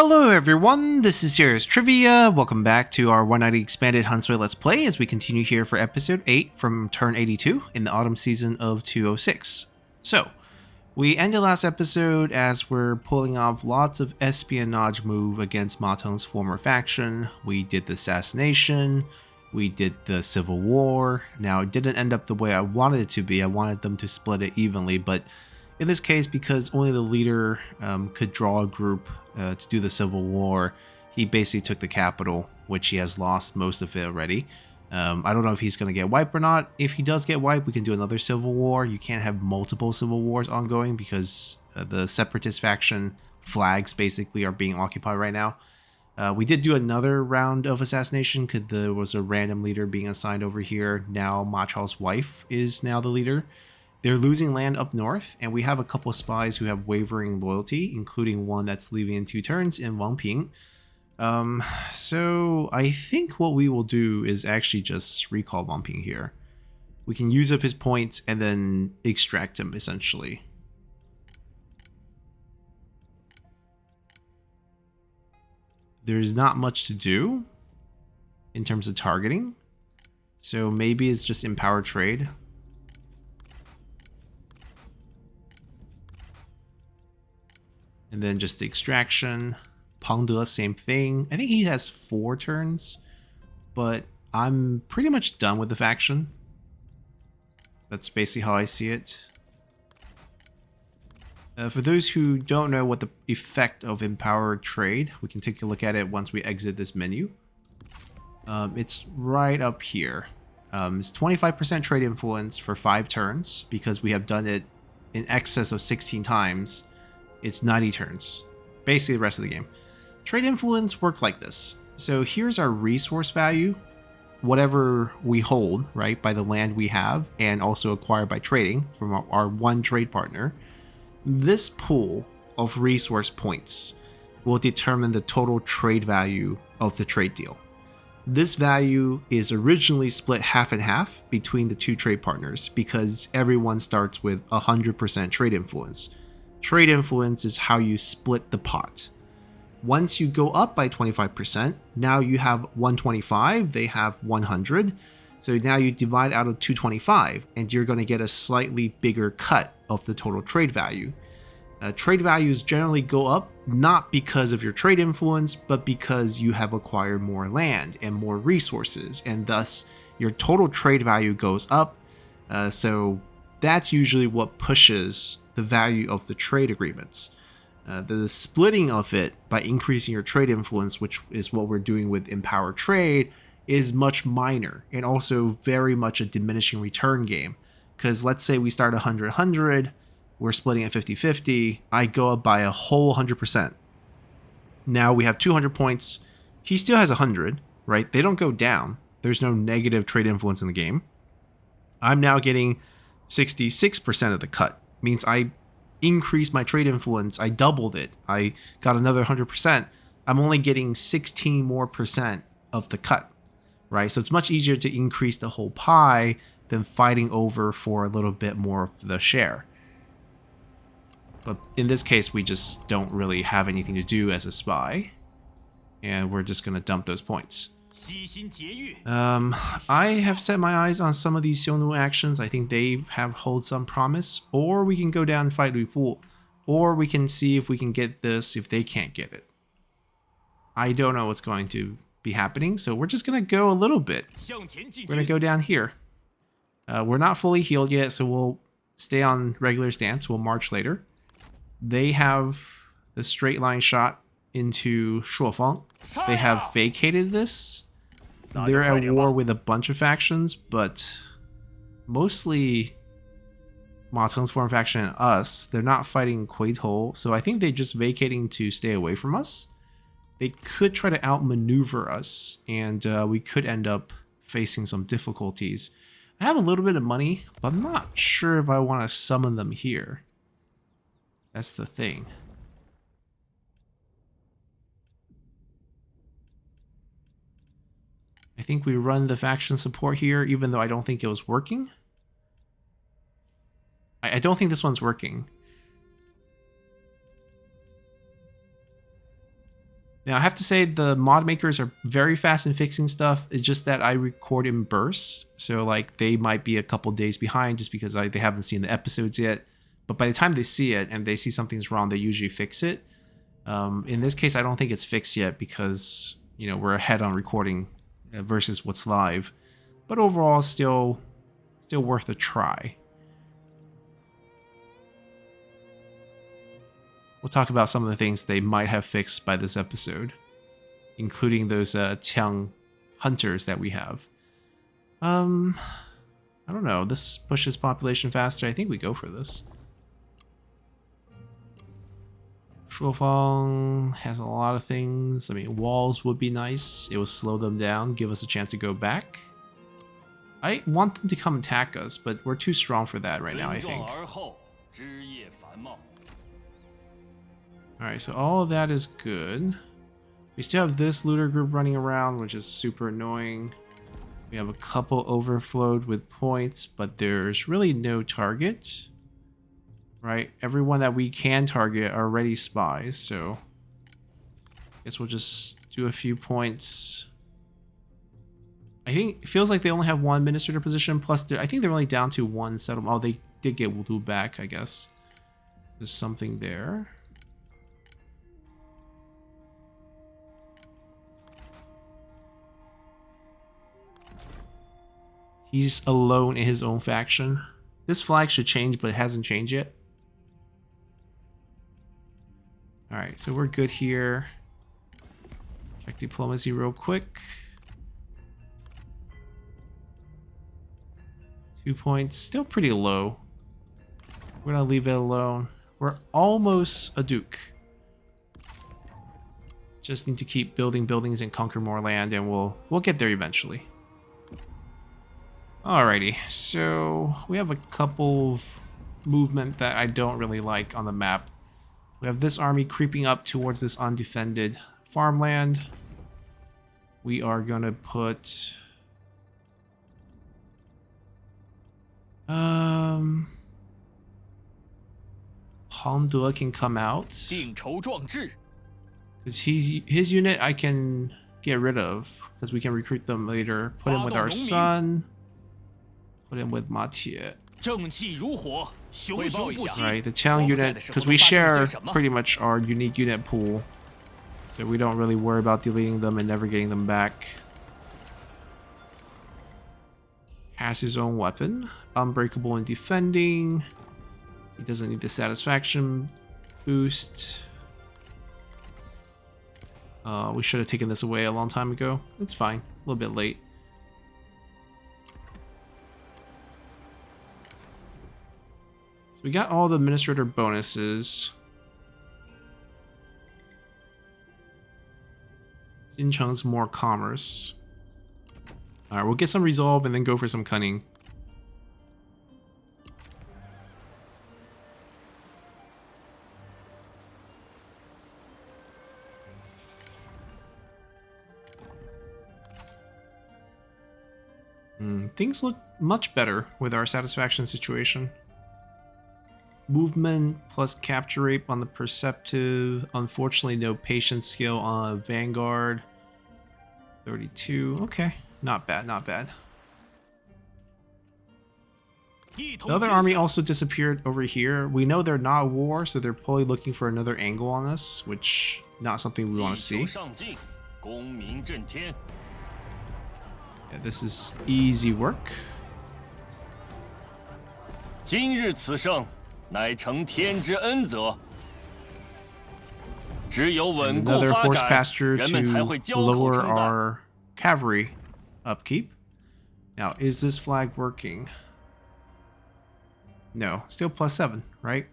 Hello everyone, this is Serious Trivia. Welcome back to our 190 Expanded Huntsway Let's Play as we continue here for episode 8 from turn 82 in the autumn season of 206. So, we ended last episode as we're pulling off lots of espionage move against Ma Teng's former faction. We did the assassination, we did the civil war. Now it didn't end up the way I wanted it to be. I wanted them to split it evenly, but in this case, because only the leader could draw a group to do the civil war, he basically took the capital, which he has lost most of it already. I don't know if he's going to get wiped or not. If he does get wiped, we can do another civil war. You can't have multiple civil wars ongoing because the separatist faction flags basically are being occupied right now. We did do another round of assassination because there was a random leader being assigned over here. Now Ma Chao's wife is now the leader. They're losing land up north, and we have a couple of spies who have wavering loyalty, including one that's leaving in 2 turns in Wang Ping. So I think what we will do is actually just recall Wang Ping here. We can use up his points and then extract him, essentially. There's not much to do in terms of targeting, so maybe it's just empower trade. And then just the extraction. Panda, same thing. I think he has 4 turns, but I'm pretty much done with the faction. That's basically how I see it. For those who don't know what the effect of empowered trade, we can take a look at it once we exit this menu. It's right up here. It's 25% trade influence for 5 turns because we have done it in excess of 16 times. It's 90 turns, basically the rest of the game. Trade influence work like this. So here's our resource value, whatever we hold, right, by the land we have and also acquired by trading from our one trade partner. This pool of resource points will determine the total trade value of the trade deal. This value is originally split half and half between the 2 trade partners because everyone starts with 100% trade influence. Trade influence is how you split the pot. Once you go up by 25%, now you have 125, they have 100. So now you divide out of 225 and you're going to get a slightly bigger cut of the total trade value. Trade values generally go up not because of your trade influence, but because you have acquired more land and more resources, and thus your total trade value goes up. So that's usually what pushes the value of the trade agreements. The splitting of it by increasing your trade influence, which is what we're doing with Empower Trade, is much minor and also very much a diminishing return game. Because let's say we start 100-100, we're splitting at 50-50, I go up by a whole 100%. Now we have 200 points, he still has 100, right? They don't go down. There's no negative trade influence in the game. I'm now getting 66% of the cut. Means I increased my trade influence, I doubled it, I got another 100%. I'm only getting 16 more percent of the cut, right? So it's much easier to increase the whole pie than fighting over for a little bit more of the share. But in this case, we just don't really have anything to do as a spy, and we're just gonna dump those points. I have set my eyes on some of these Xiongnu actions. I think they have hold some promise. Or we can go down and fight Lu Bu. Or we can see if we can get this if they can't get it. I don't know what's going to be happening, so we're just going to go a little bit. We're going to go down here. We're not fully healed yet, so we'll stay on regular stance. We'll march later. They have the straight line shot into Shuofeng. They have vacated this. They're at war with a bunch of factions, but mostly Ma Teng's foreign faction and us. They're not fighting Kuitou, so I think they're just vacating to stay away from us. They could try to outmaneuver us, and we could end up facing some difficulties. I have a little bit of money, but I'm not sure if I want to summon them here. That's the thing. I think we run the faction support here, even though I don't think it was working. I don't think this one's working. Now, I have to say the mod makers are very fast in fixing stuff. It's just that I record in bursts. So, like, they might be a couple days behind just because they haven't seen the episodes yet. But by the time they see it and they see something's wrong, they usually fix it. In this case, I don't think it's fixed yet because, you know, we're ahead on recording versus what's live. But overall, still worth a try. We'll talk about some of the things they might have fixed by this episode, including those Tiang hunters that we have. I don't know. This pushes population faster. I think we go for this. Shuofeng has a lot of things. I mean, walls would be nice. It will slow them down, give us a chance to go back. I want them to come attack us, but we're too strong for that right now, I think. Alright, so all of that is good. We still have this looter group running around, which is super annoying. We have a couple overflowed with points, but there's really no target. Right? Everyone that we can target are already spies, so I guess we'll just do a few points. I think it feels like they only have one administrator position, plus I think they're only down to one settlement. Oh, they did get Wudu back, I guess. There's something there. He's alone in his own faction. This flag should change, but it hasn't changed yet. Alright, so we're good here. Check diplomacy real quick. 2 points, still pretty low. We're gonna leave it alone. We're almost a duke. Just need to keep building buildings and conquer more land, and we'll get there eventually. Alrighty, so we have a couple of movement that I don't really like on the map. We have this army creeping up towards this undefended farmland. We are gonna put Panda can come out because his unit I can get rid of because we can recruit them later. Put him with our son. Put him with Matie. Right, the town unit, because we share pretty much our unique unit pool, so we don't really worry about deleting them and never getting them back. Has his own weapon, unbreakable in defending. He doesn't need the satisfaction boost. We should have taken this away a long time ago. It's fine, a little bit late. So we got all the administrator bonuses. Jincheng's more commerce. Alright, we'll get some resolve and then go for some cunning. Things look much better with our satisfaction situation. Movement plus capture rate on the perceptive. Unfortunately, no patience skill on Vanguard. 32. Okay, not bad, not bad. The other army also disappeared over here. We know they're not at war, so they're probably looking for another angle on us, which not something we want to see. Yeah, this is easy work. Another horse pasture to lower our cavalry upkeep. Now, is this flag working? No, still +7, right?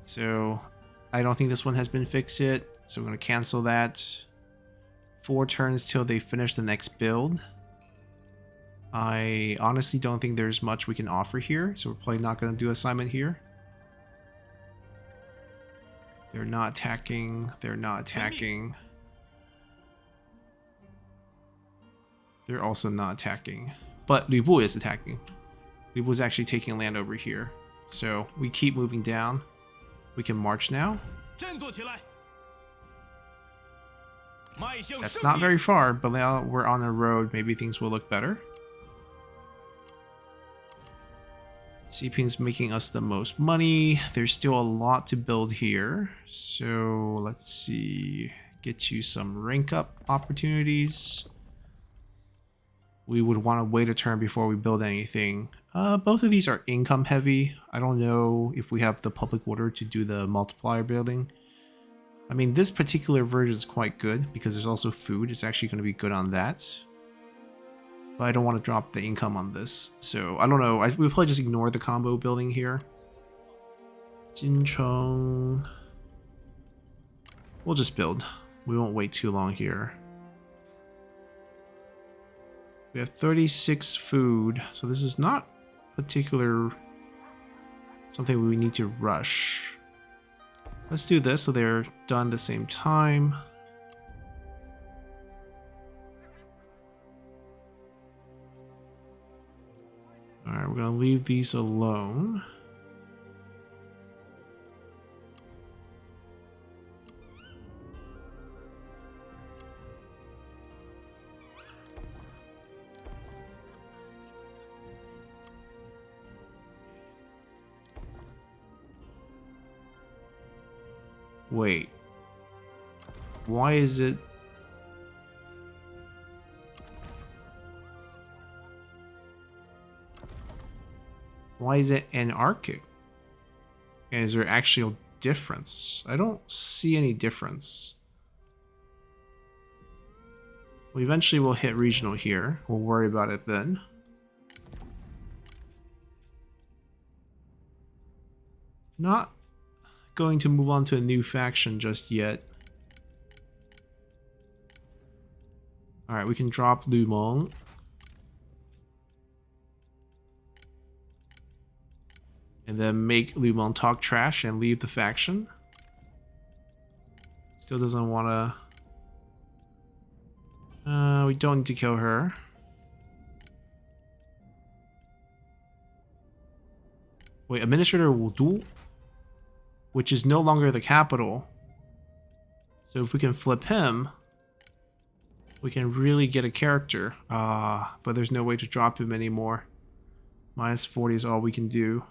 So, I don't think this one has been fixed yet, so I'm going to cancel that. 4 turns till they finish the next build. I honestly don't think there's much we can offer here, so we're probably not going to do assignment here. They're not attacking. They're not attacking. They're also not attacking. But Lu Bu is attacking. Lu Bu is actually taking land over here. So we keep moving down. We can march now. That's not very far, but now we're on the road. Maybe things will look better. Xiping's making us the most money. There's still a lot to build here. So let's see. Get you some rank up opportunities. We would want to wait a turn before we build anything. Both of these are income heavy. I don't know if we have the public order to do the multiplier building. I mean, this particular version is quite good because there's also food. It's actually going to be good on that. But I don't want to drop the income on this. So I don't know. We'll probably just ignore the combo building here. Jincheng. We'll just build. We won't wait too long here. We have 36 food, so this is not particular something we need to rush. Let's do this so they're done at the same time. Alright, we're gonna leave these alone. Wait. Why is it... Why is it anarchic? And is there actually a difference? I don't see any difference. Well, eventually we'll hit regional here. We'll worry about it then. Not going to move on to a new faction just yet. Alright, we can drop Lu Meng. And then make Lu Meng talk trash and leave the faction. Still doesn't want to... we don't need to kill her. Wait, Administrator Wudu? Which is no longer the capital. So if we can flip him, we can really get a character. But there's no way to drop him anymore. Minus 40 is all we can do.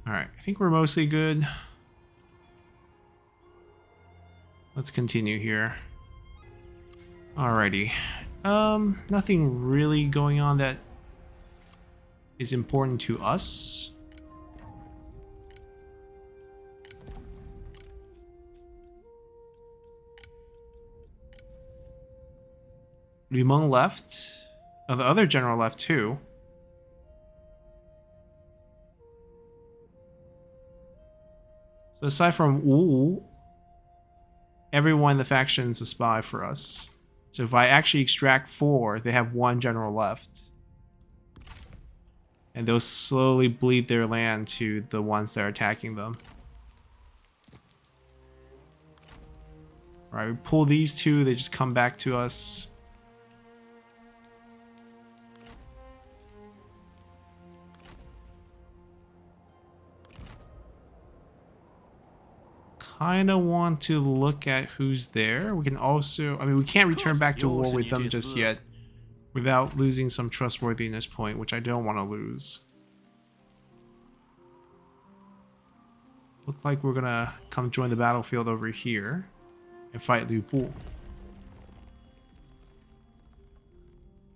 Alright, I think we're mostly good. Let's continue here. Alrighty. Nothing really going on that is important to us. Lu Meng left. Oh, the other general left too. So aside from Wu, everyone in the faction is a spy for us. So if I actually extract 4, they have 1 general left. And they'll slowly bleed their land to the ones that are attacking them. Alright, we pull these 2, they just come back to us. Kinda want to look at who's there. We can also... I mean, we can't return back to war with them just yet without losing some trustworthiness point, which I don't want to lose. Look like we're gonna come join the battlefield over here and fight Lu Bu.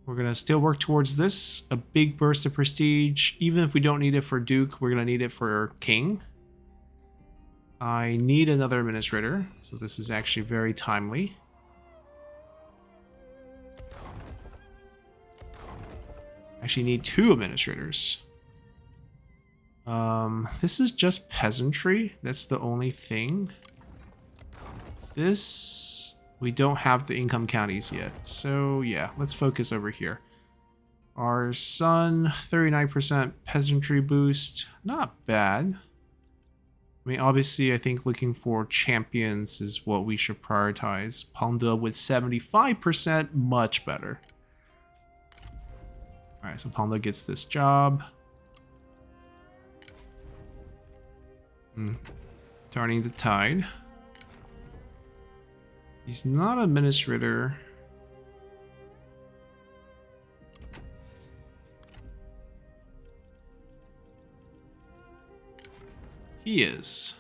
We're gonna still work towards this. A big burst of prestige. Even if we don't need it for Duke, we're gonna need it for King. I need another administrator, so this is actually very timely. Actually need 2 administrators. This is just peasantry. That's the only thing. This, we don't have the income counties yet. So yeah, let's focus over here. Our sun, 39% peasantry boost. Not bad. I mean, obviously, I think looking for champions is what we should prioritize. Panda with 75%, much better. Alright, so Panda gets this job. Turning the tide. He's not administrator. He is.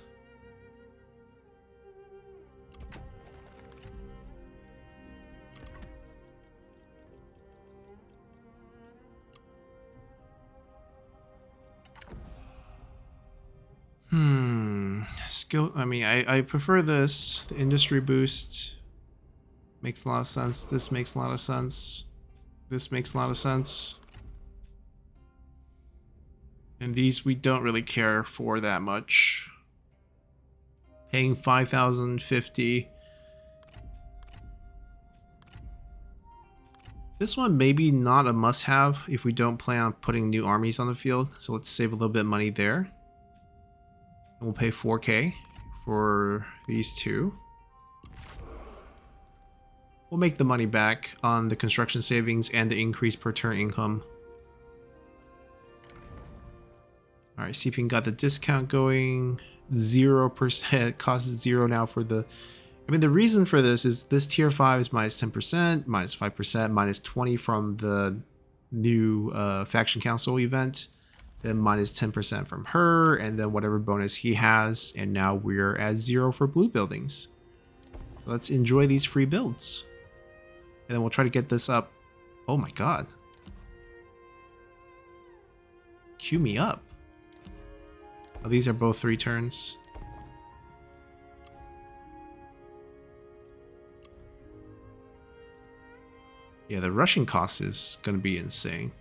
Skill, I mean, I prefer this. The industry boost makes a lot of sense. This makes a lot of sense. This makes a lot of sense. And these we don't really care for that much. Paying 5,050. This one maybe not a must-have if we don't plan on putting new armies on the field. So let's save a little bit of money there. And we'll pay 4K for these two. We'll make the money back on the construction savings and the increase per turn income. Alright, CP got the discount going. 0%, costs 0 now for the... I mean, the reason for this is this tier 5 is minus 10%, minus 5%, minus 20 from the new faction council event, then minus 10% from her, and then whatever bonus he has, and now we're at 0 for blue buildings. So let's enjoy these free builds. And then we'll try to get this up. Oh my god. Queue me up. Oh, these are both 3 turns. Yeah, the rushing cost is going to be insane.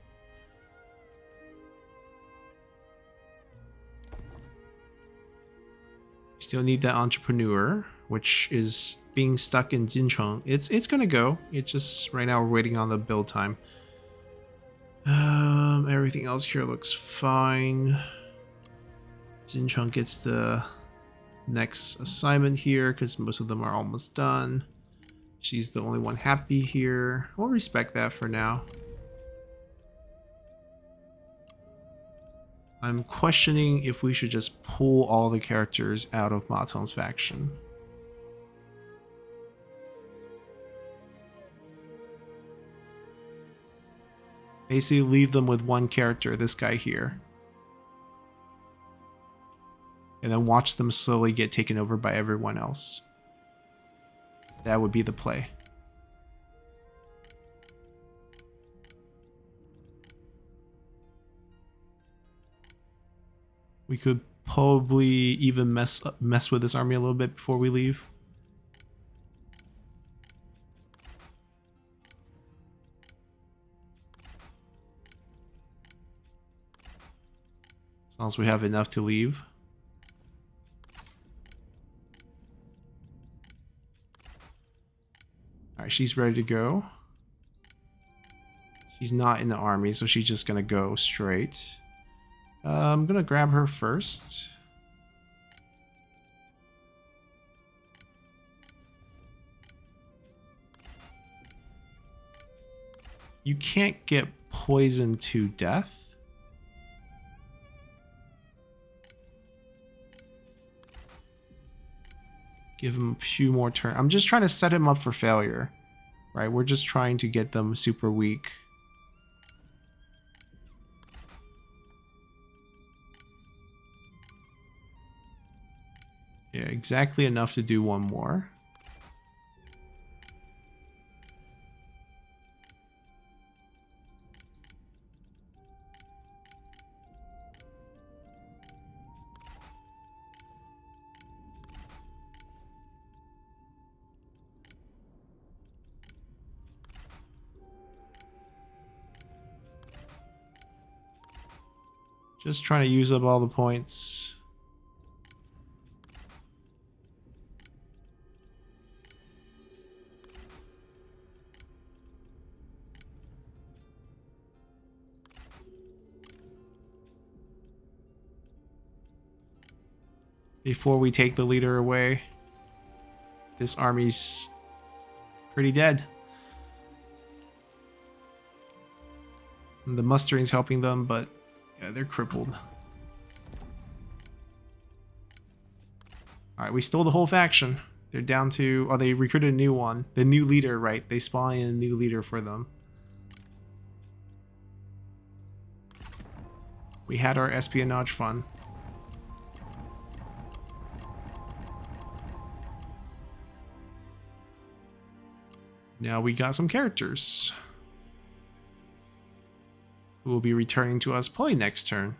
Still need that entrepreneur, which is being stuck in Jincheng. It's going to go. It's just right now we're waiting on the build time. Everything else here looks fine. Jincheng gets the next assignment here because most of them are almost done. She's the only one happy here. We'll respect that for now. I'm questioning if we should just pull all the characters out of Ma Teng's faction. Basically leave them with one character, this guy here. And then watch them slowly get taken over by everyone else. That would be the play. We could probably even mess with this army a little bit before we leave. As long as we have enough to leave. Alright, she's ready to go. She's not in the army, so she's just gonna go straight. I'm gonna grab her first. You can't get poisoned to death. Give him a few more turns. I'm just trying to set him up for failure, right? We're just trying to get them super weak. Yeah, exactly enough to do one more. Just trying to use up all the points. Before we take the leader away. This army's pretty dead. And the mustering's helping them, but yeah, they're crippled. Alright, we stole the whole faction. They're down to... Oh, they recruited a new one. The new leader, right? They spawn in a new leader for them. We had our espionage fun. Now we got some characters who will be returning to us probably next turn.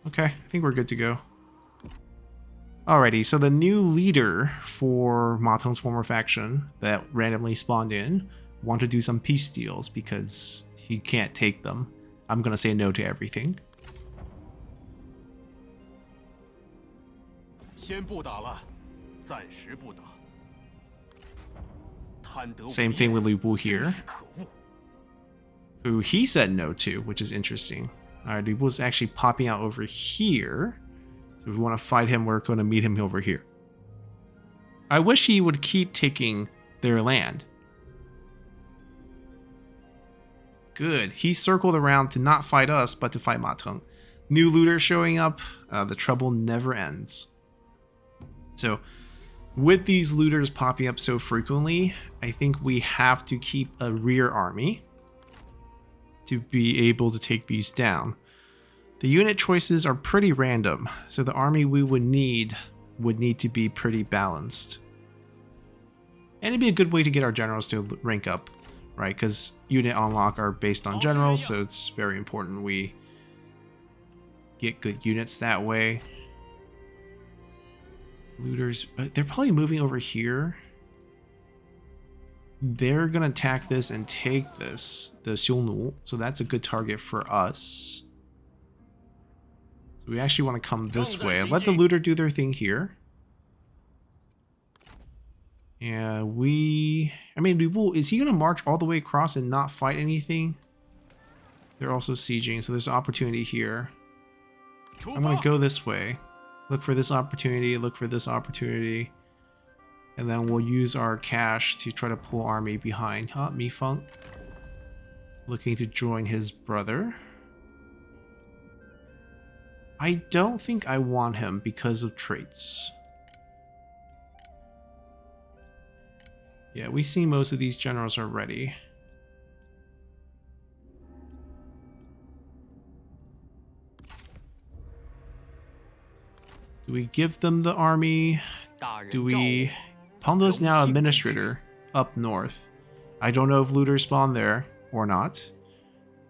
Okay, I think we're good to go. Alrighty, so the new leader for Ma Teng's former faction that randomly spawned in want to do some peace deals because he can't take them. I'm gonna say no to everything. Same thing with Lu Bu here, who he said no to, which is interesting. Alright, Lu Bu is actually popping out over here. So if we want to fight him, we're going to meet him over here. I wish he would keep taking their land. Good. He circled around to not fight us, but to fight Ma Teng. New looter showing up. The trouble never ends. So, with these looters popping up so frequently, I think we have to keep a rear army to be able to take these down. The unit choices are pretty random, so the army we would need to be pretty balanced. And it'd be a good way to get our generals to rank up, right? Because unit unlock are based on generals, so it's very important we get good units that way. Looters, they're probably moving over here. They're gonna attack this and take this, the Xiongnu, so that's a good target for us. So we actually want to come this way. Let the looter do their thing here. Yeah, I mean, is he gonna march all the way across and not fight anything? They're also sieging, so there's an opportunity here. I'm gonna go this way. Look for this opportunity, look for this opportunity. And then we'll use our cash to try to pull army behind. Huh, Mi Feng. Looking to join his brother. I don't think I want him because of traits. Yeah, we see most of these generals already. Do we give them the army? Do we... Panda's now administrator up north. I don't know if looters spawn there or not.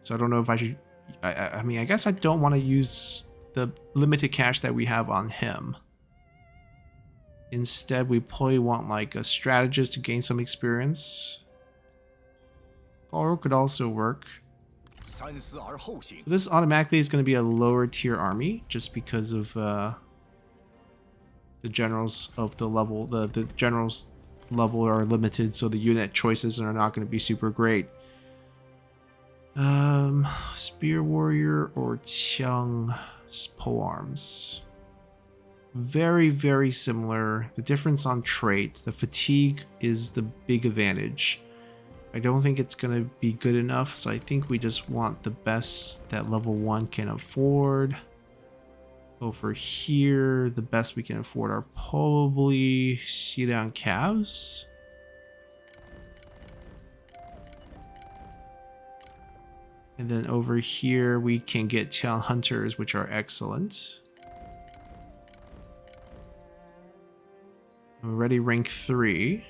So I don't know if I should... I mean, I guess I don't want to use the limited cash that we have on him. Instead, we probably want like a strategist to gain some experience. Or could also work. So this automatically is going to be a lower tier army just because of the generals of the level. The generals level are limited, so the unit choices are not going to be super great. Spear warrior or Qiang polearms. Very, very similar. The difference on trait, the fatigue is the big advantage. I don't think it's going to be good enough, so I think we just want the best that level 1 can afford. Over here, the best we can afford are probably Xiliang calves. And then over here, we can get Qiang hunters, which are excellent. Already rank 3.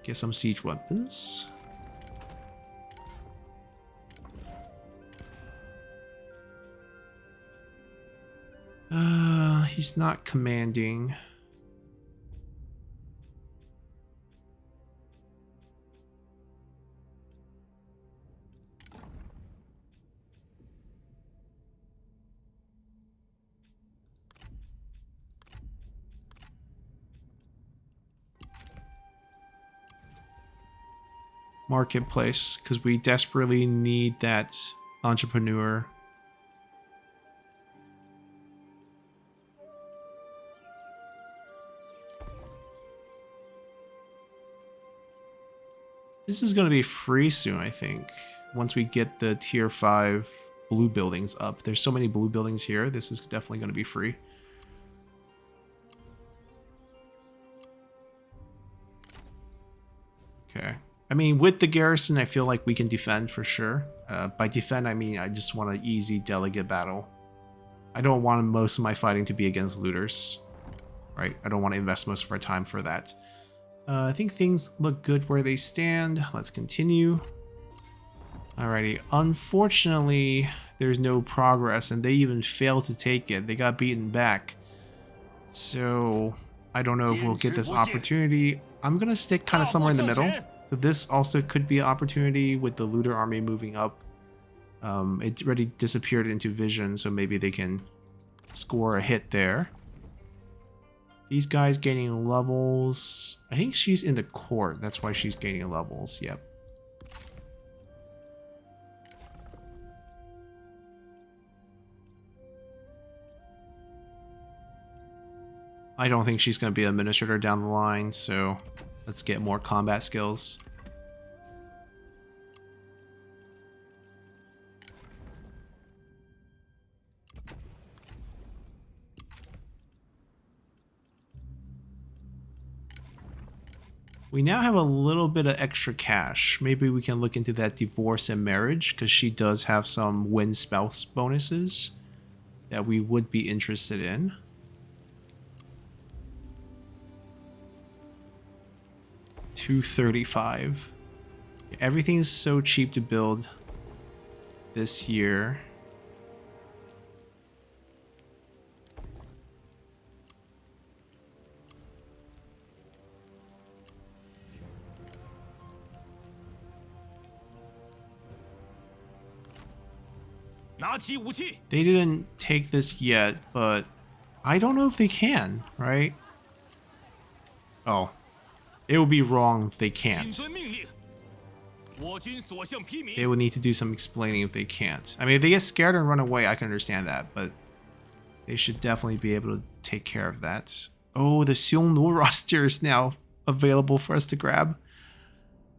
Get some siege weapons. He's not commanding. marketplace because we desperately need that entrepreneur. This is going to be free soon, I think. Once we get the tier 5 blue buildings up. There's so many blue buildings here. This is definitely going to be free. Okay. I mean, with the garrison, I feel like we can defend for sure. By defend, I mean I just want an easy delegate battle. I don't want most of my fighting to be against looters. Right? I don't want to invest most of our time for that. I think things look good where they stand. Let's continue. Alrighty. Unfortunately, there's no progress, and they even failed to take it. They got beaten back. So, I don't know if we'll get this opportunity. I'm going to stick kind of somewhere in the middle. So this also could be an opportunity with the looter army moving up. It already disappeared into vision, so maybe they can score a hit there. These guys gaining levels. I think she's in the court. That's why she's gaining levels. Yep. I don't think she's going to be an administrator down the line, so let's get more combat skills. We now have a little bit of extra cash. Maybe we can look into that divorce and marriage, because she does have some win spouse bonuses that we would be interested in. $235. Everything is so cheap to build this year. They didn't take this yet, but I don't know if they can, right? Oh. It would be wrong if they can't. They would need to do some explaining if they can't. I mean, if they get scared and run away, I can understand that, but they should definitely be able to take care of that. Oh, the Xiongnu roster is now available for us to grab.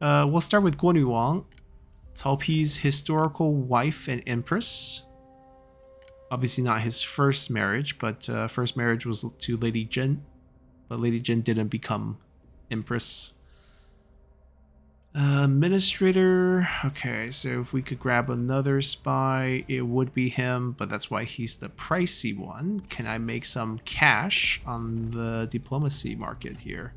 We'll start with Guo Nuwang, Cao Pi's historical wife and empress. Obviously not his first marriage, but first marriage was to Lady Zhen, but Lady Zhen didn't become empress. Administrator. Okay, so if we could grab another spy, it would be him, but that's why he's the pricey one. Can I make some cash on the diplomacy market here?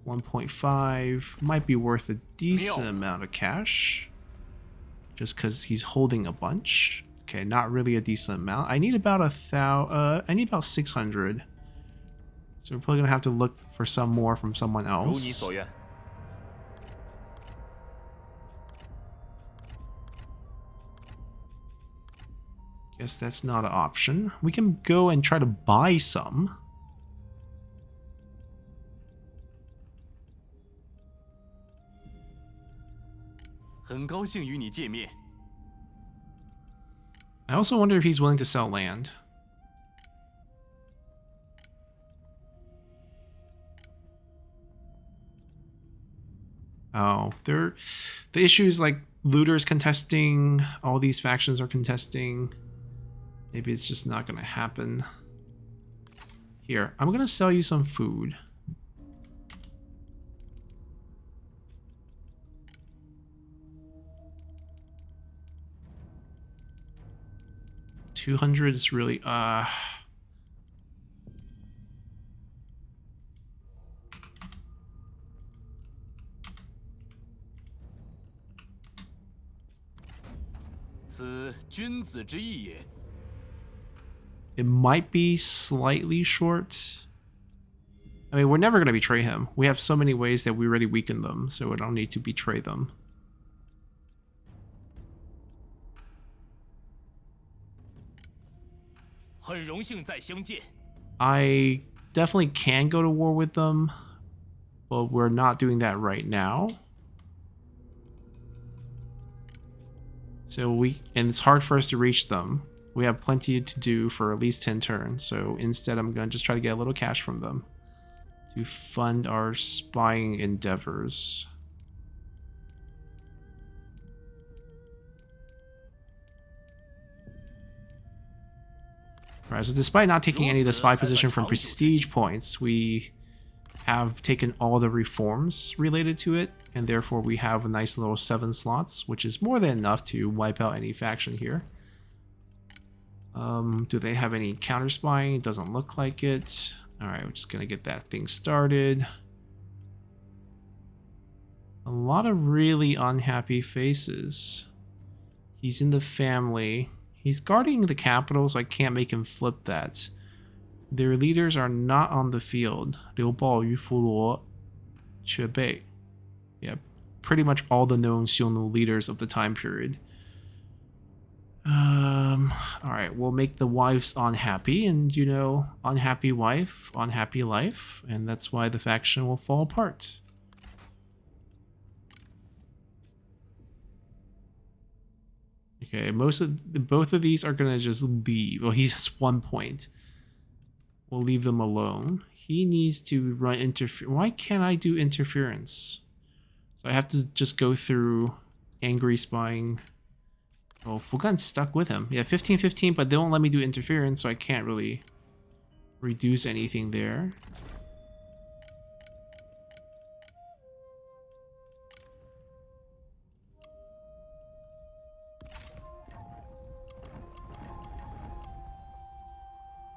1.5 might be worth a decent amount of cash, just because he's holding a bunch. Okay, not really a decent amount. I need about I need about 600. So we're probably gonna have to look for some more from someone else. Guess that's not an option. We can go and try to buy some. I also wonder if he's willing to sell land. Oh, the issue is like looters contesting, all these factions are contesting. Maybe it's just not gonna happen. Here, I'm gonna sell you some food. $200 is really it might be slightly short. I mean, we're never going to betray him. We have so many ways that we already weakened them, so we don't need to betray them. I definitely can go to war with them, but we're not doing that right now. So and it's hard for us to reach them. We have plenty to do for at least 10 turns. So instead, I'm going to just try to get a little cash from them to fund our spying endeavors. Alright, so despite not taking any of the spy position from prestige points, we have taken all the reforms related to it, and therefore we have a nice little 7 slots, which is more than enough to wipe out any faction here. Do they have any counter spying? It doesn't look like it. Alright, we're just gonna get that thing started. A lot of really unhappy faces. He's in the family. He's guarding the capital, so I can't make him flip that. Their leaders are not on the field. Liu Bao, Yu Fuluo, Che Bei. Yeah, pretty much all the known Xiongnu leaders of the time period. Alright, we'll make the wives unhappy, and you know, unhappy wife, unhappy life, and that's why the faction will fall apart. Okay, both of these are gonna just leave. Well, he has 1 point. We'll leave them alone. He needs to run interference. Why can't I do interference? So I have to just go through angry spying. Oh, Fugan's stuck with him. Yeah, 15-15, but they won't let me do interference, so I can't really reduce anything there.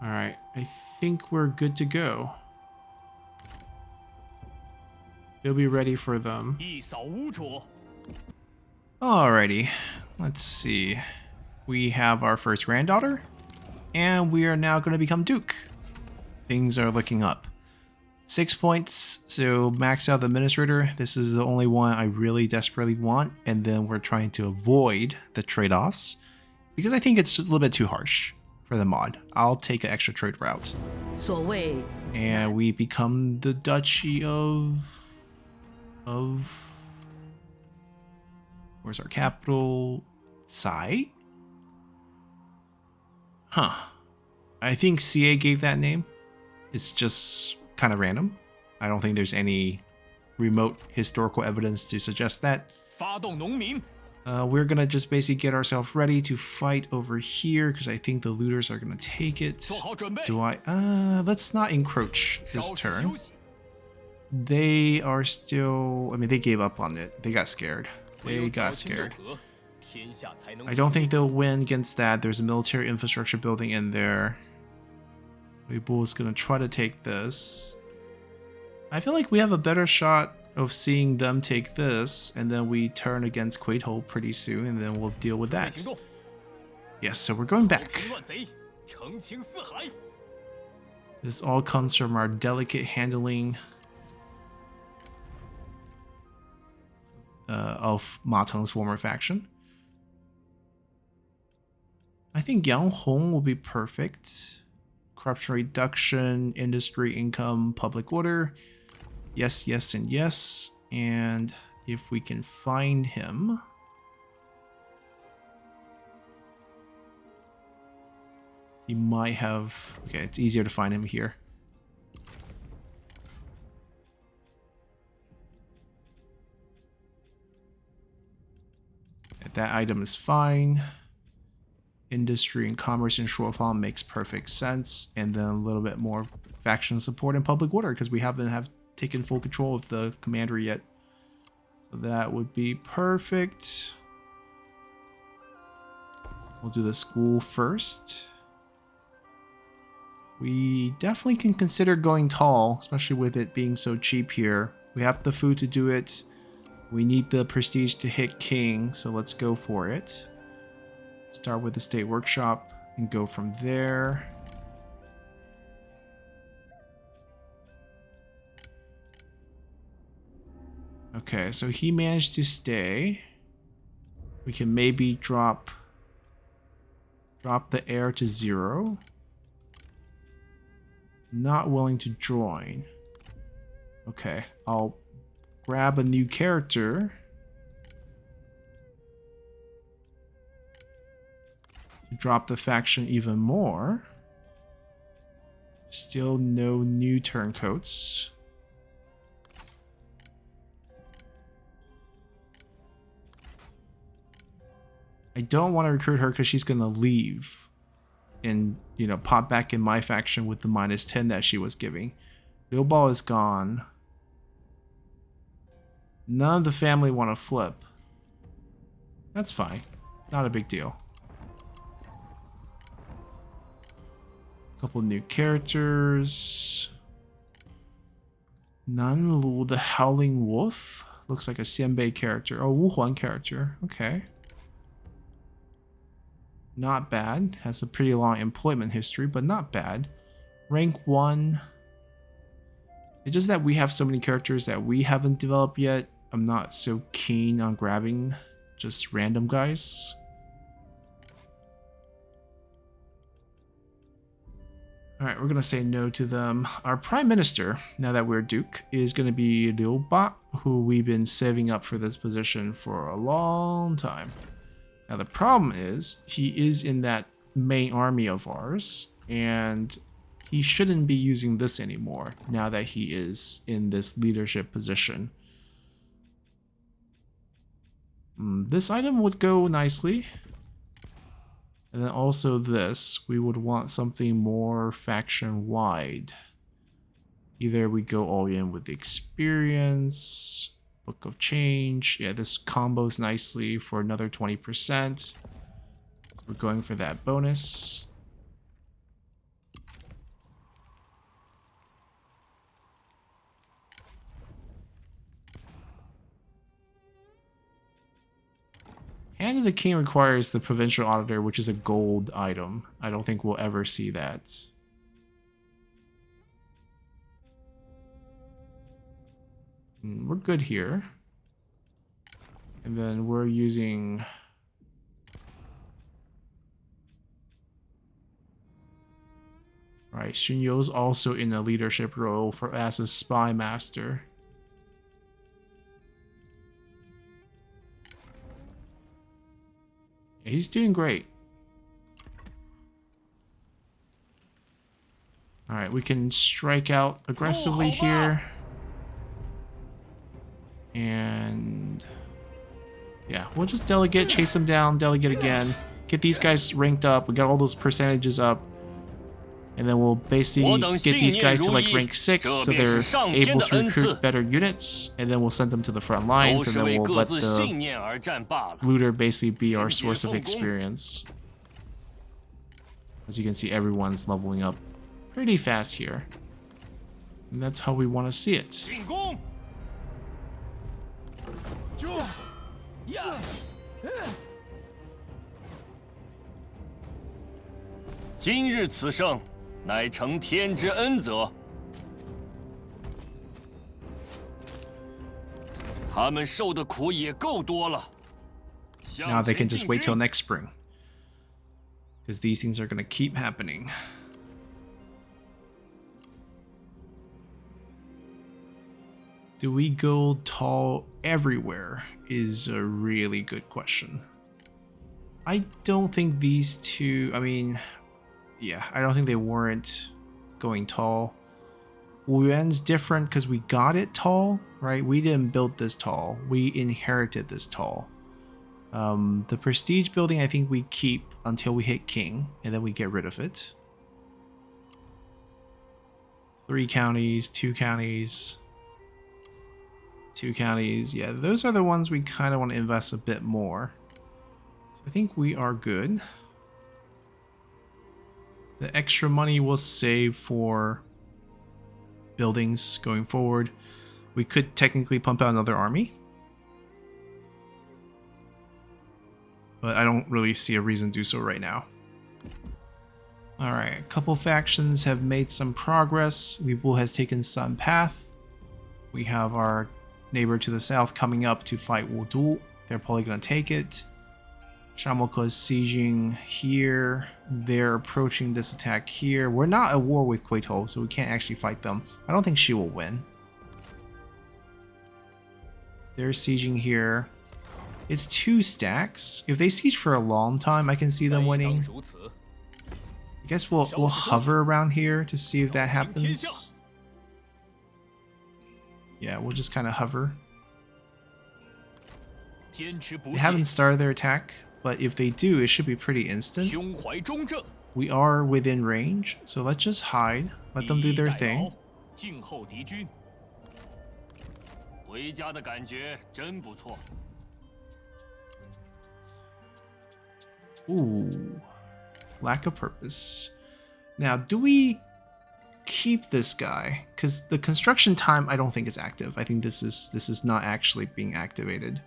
Alright, I think we're good to go. They'll be ready for them. Alrighty, let's see. We have our first granddaughter, and we are now going to become Duke. Things are looking up. 6 points, so max out the administrator. This is the only one I really desperately want, and then we're trying to avoid the trade-offs, because I think it's just a little bit too harsh for the mod. I'll take an extra trade route. And we become the Duchy of... Where's our capital? Tsai? Huh. I think CA gave that name. It's just kind of random. I don't think there's any remote historical evidence to suggest that. We're gonna just basically get ourselves ready to fight over here because I think the looters are gonna take it. Do I? Let's not encroach this turn. They are still... I mean, they gave up on it. They got scared. They got scared. I don't think they'll win against that. There's a military infrastructure building in there. Weibo is going to try to take this. I feel like we have a better shot of seeing them take this, and then we turn against Quaidho pretty soon, and then we'll deal with that. Yes, so we're going back. This all comes from our delicate handling of Ma Teng's former faction. I think Yang Hong will be perfect. Corruption reduction, industry income, public order. Yes, yes, and yes. And if we can find him... He might have... Okay, it's easier to find him here. That item is fine. Industry and commerce in shortfall makes perfect sense. And then a little bit more faction support and public order because we haven't taken full control of the commander yet. So that would be perfect. We'll do the school first. We definitely can consider going tall, especially with it being so cheap here. We have the food to do it. We need the prestige to hit king, so let's go for it. Start with the state workshop and go from there. Okay, so he managed to stay. We can maybe drop the heir to 0. Not willing to join. Okay, I'll grab a new character. drop the faction even more. Still no new turncoats. I don't want to recruit her because she's going to leave and, you know, pop back in my faction with the -10 that she was giving. Liu Bao is gone. None of the family want to flip. That's fine. Not a big deal. Couple new characters. Nanlu the Howling Wolf. Looks like a Xianbei character. Oh, Wu Huan character. Okay. Not bad. Has a pretty long employment history, but not bad. Rank 1. It's just that we have so many characters that we haven't developed yet. I'm not so keen on grabbing just random guys. Alright, we're going to say no to them. Our Prime Minister, now that we're Duke, is going to be Liu Ba, who we've been saving up for this position for a long time. Now the problem is, he is in that main army of ours, and he shouldn't be using this anymore, now that he is in this leadership position. This item would go nicely. And then also this, we would want something more faction-wide. Either we go all in with the experience, Book of Change. Yeah, this combos nicely for another 20%. So we're going for that bonus. Hand of the King requires the Provincial Auditor, which is a gold item. I don't think we'll ever see that. We're good here. And then we're using... Right, Xun You's also in a leadership role as a Spy Master. He's doing great. Alright, we can strike out aggressively here. And yeah, we'll just delegate, chase them down, delegate again. Get these guys ranked up. We got all those percentages up. And then we'll basically get these guys to like rank 6 so they're able to recruit better units, and then we'll send them to the front lines, and then we'll let the looter basically be our source of experience. As you can see, everyone's leveling up pretty fast here. And that's how we want to see it. 今日此胜，乃承天之恩泽。他们受的苦也够多了。Now they can just wait till next spring, because these things are going to keep happening. Do we go tall everywhere is a really good question. I don't think these two, I mean, yeah, I don't think they warrant going tall. Wuyuan's different because we got it tall, right? We didn't build this tall. We inherited this tall. The prestige building I think we keep until we hit king, and then we get rid of it. 3 counties, 2 counties. 2 counties, yeah, those are the ones we kind of want to invest a bit more. So I think we are good. The extra money we'll save for buildings going forward. We could technically pump out another army, but I don't really see a reason to do so right now. Alright, a couple factions have made some progress. Libu has taken Sun Path. We have our neighbor to the south coming up to fight Wudu. They're probably going to take it. Shamoka is sieging here. They're approaching this attack here. We're not at war with Kuito, so we can't actually fight them. I don't think she will win. They're sieging here. It's 2 stacks. If they siege for a long time, I can see them winning. I guess we'll hover around here to see if that happens. Yeah, we'll just kind of hover. They haven't started their attack, but if they do, it should be pretty instant. We are within range, so let's just hide. Let them do their thing. Ooh, lack of purpose. Now, do we keep this guy? Because the construction time, I don't think is active. I think this is not actually being activated.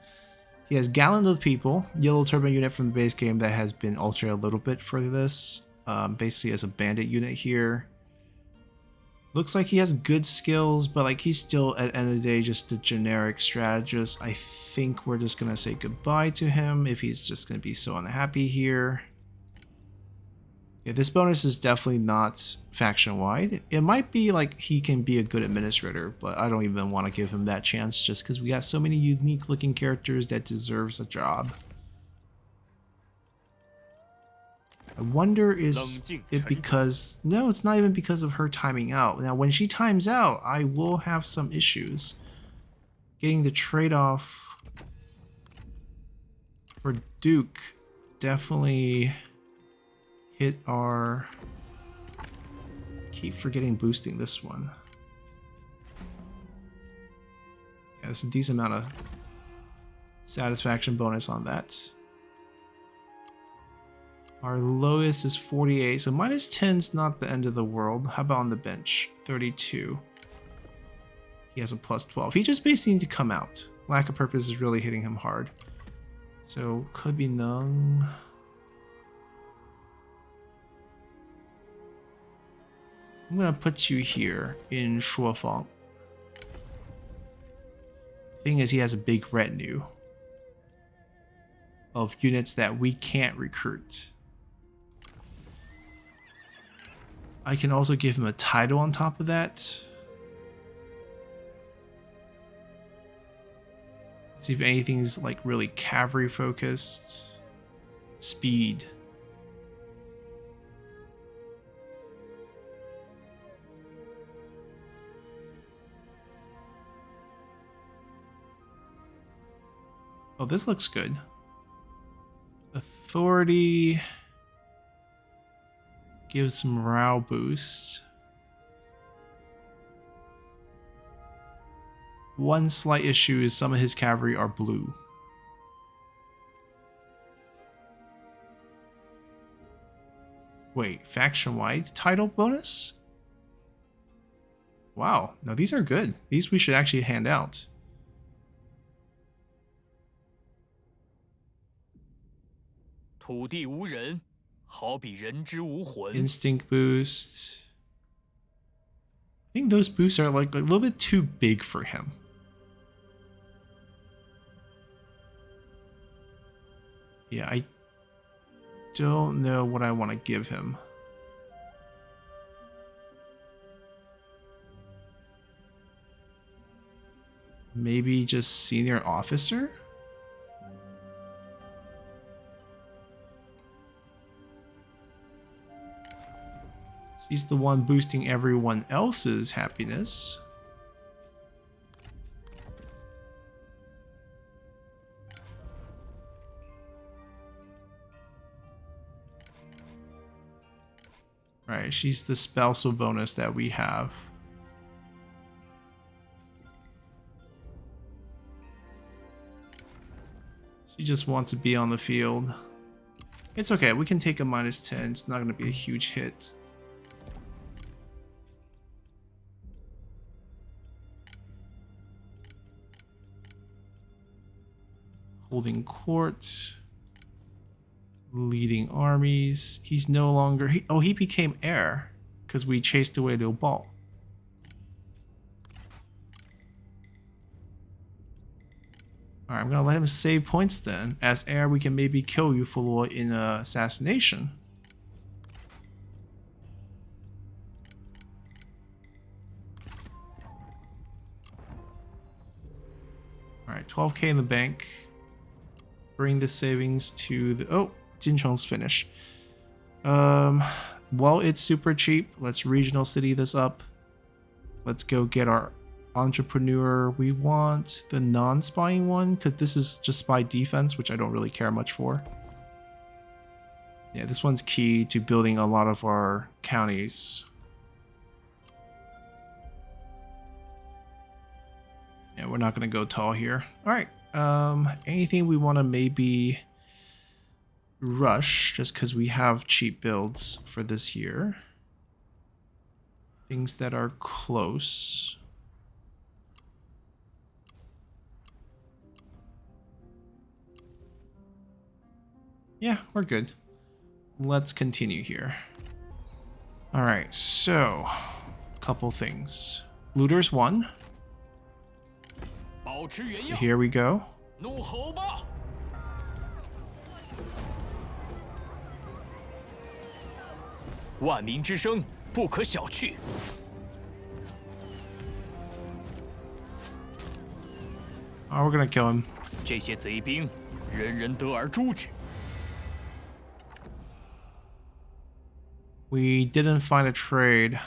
He has Gallon of People, Yellow Turban unit from the base game that has been altered a little bit for this. Basically as a bandit unit here. Looks like he has good skills, but like he's still at the end of the day just a generic strategist. I think we're just gonna say goodbye to him if he's just gonna be so unhappy here. Yeah, this bonus is definitely not faction wide. It might be like he can be a good administrator, but I don't even want to give him that chance just because we got so many unique looking characters that deserves a job. I wonder, is it because... No, it's not even because of her timing out. Now, when she times out, I will have some issues getting the trade-off for Duke. Definitely hit our... Keep forgetting boosting this one. Yeah, there's a decent amount of satisfaction bonus on that. Our lowest is 48, so minus 10's not the end of the world. How about on the bench? 32. He has a plus 12. He just basically needs to come out. Lack of purpose is really hitting him hard. So, could be Nung. I'm gonna put you here in Shuofeng. Thing is, he has a big retinue of units that we can't recruit. I can also give him a title on top of that. Let's see if anything's like really cavalry focused. Speed. Oh, this looks good. Authority. Gives some morale boost. One slight issue is some of his cavalry are blue. Wait, faction-wide title bonus? Wow, no, these are good. These we should actually hand out. Instinct boost. I think those boosts are like a little bit too big for him. Yeah, I don't know what I want to give him. Maybe just senior officer? She's the one boosting everyone else's happiness. Right, she's the spousal bonus that we have. She just wants to be on the field. It's okay, we can take a minus 10. It's not going to be a huge hit. Holding court, leading armies. He's no longer... he became heir because we chased away Liu Bao. Alright, I'm going to let him save points then. As heir, we can maybe kill Yu Fulor in assassination. Alright, 12k in the bank. Bring the savings to the... Oh, Jincheng's finished. Well, it's super cheap. Let's regional city this up. Let's go get our entrepreneur. We want the non-spying one, because this is just spy defense, which I don't really care much for. Yeah, this one's key to building a lot of our counties. Yeah, we're not going to go tall here. All right. Anything we want to maybe rush, just because we have cheap builds for this year. Things that are close. Yeah, we're good. Let's continue here. All right, so couple things. Looters 1. So here we go. 怒吼吧！万民之声不可小觑。 Oh, we're gonna kill him. 这些贼兵，人人得而诛之。 We didn't find a trade.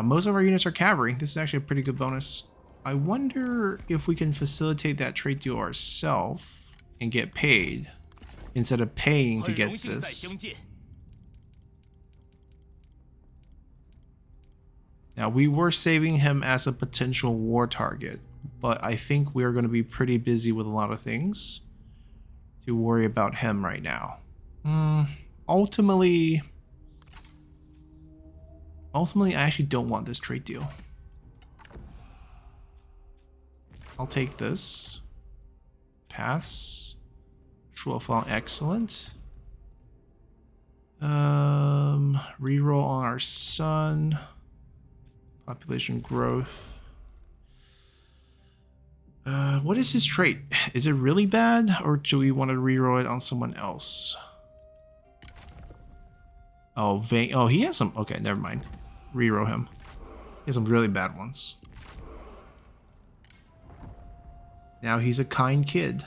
Most of our units are cavalry. This is actually a pretty good bonus. I wonder if we can facilitate that trade deal ourselves and get paid instead of paying to get this. Now, we were saving him as a potential war target, but I think we're going to be pretty busy with a lot of things to worry about him right now. Ultimately, I actually don't want this trade deal. I'll take this. Pass. Schwelfall, excellent. Reroll on our sun. Population growth. What is his trait? Is it really bad, or do we want to reroll it on someone else? Oh, oh, he has some. Okay, never mind. Reroll him. He has some really bad ones. Now he's a kind kid.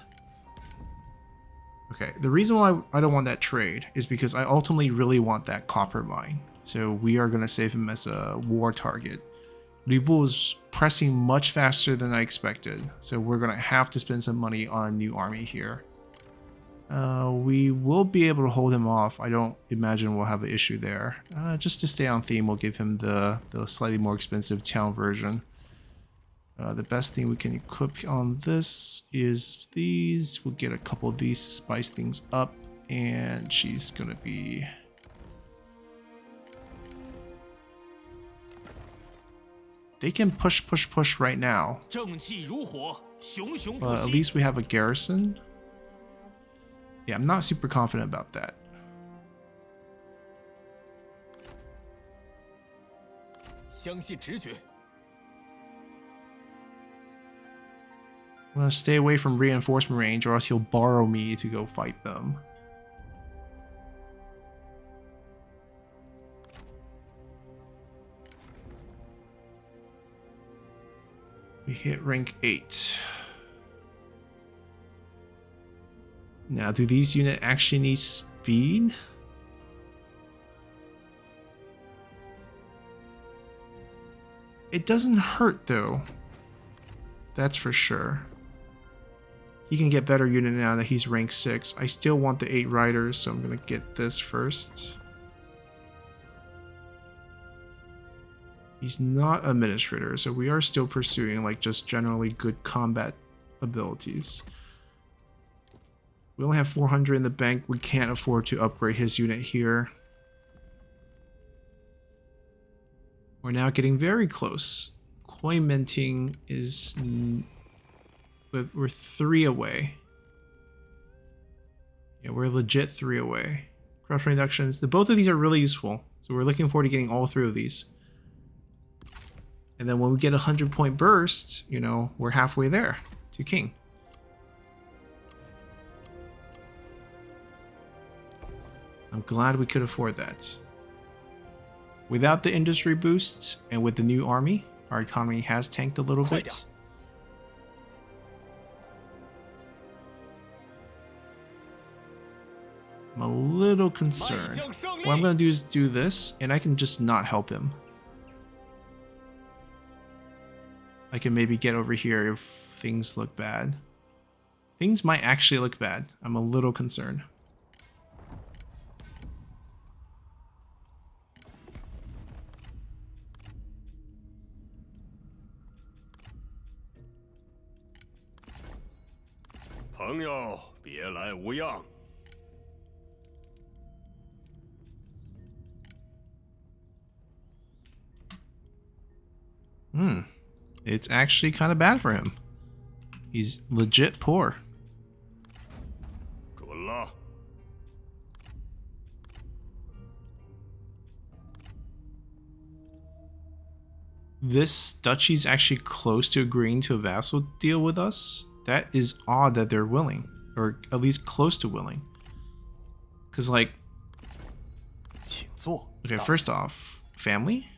Okay, the reason why I don't want that trade is because I ultimately really want that copper mine. So we are going to save him as a war target. Lu Bu is pressing much faster than I expected, so we're going to have to spend some money on a new army here. We will be able to hold him off. I don't imagine we'll have an issue there. Just to stay on theme, we'll give him the slightly more expensive town version. The best thing we can equip on this is these. We'll get a couple of these to spice things up, and she's going to be... They can push right now. But at least we have a garrison. Yeah, I'm not super confident about that. I'm gonna stay away from reinforcement range, or else he'll borrow me to go fight them. We hit rank 8. Now, do these units actually need speed? It doesn't hurt, though. That's for sure. He can get better unit now that he's rank 6. I still want the 8 riders, so I'm going to get this first. He's not administrator, so we are still pursuing like just generally good combat abilities. We only have 400 in the bank. We can't afford to upgrade his unit here. We're now getting very close. Coin minting is... We're 3 away. Yeah, we're legit 3 away. Corruption reductions. Both of these are really useful. So we're looking forward to getting all 3 of these. And then when we get a 100-point burst, you know, we're halfway there to king. I'm glad we could afford that. Without the industry boosts and with the new army, our economy has tanked a little bit. I'm a little concerned. What I'm going to do is do this, and I can just not help him. I can maybe get over here if things look bad. Things might actually look bad. I'm a little concerned. It's actually kind of bad for him. He's legit poor. This duchy's actually close to agreeing to a vassal deal with us. That is odd that they're willing, or at least close to willing. Because, like, okay, first off, family?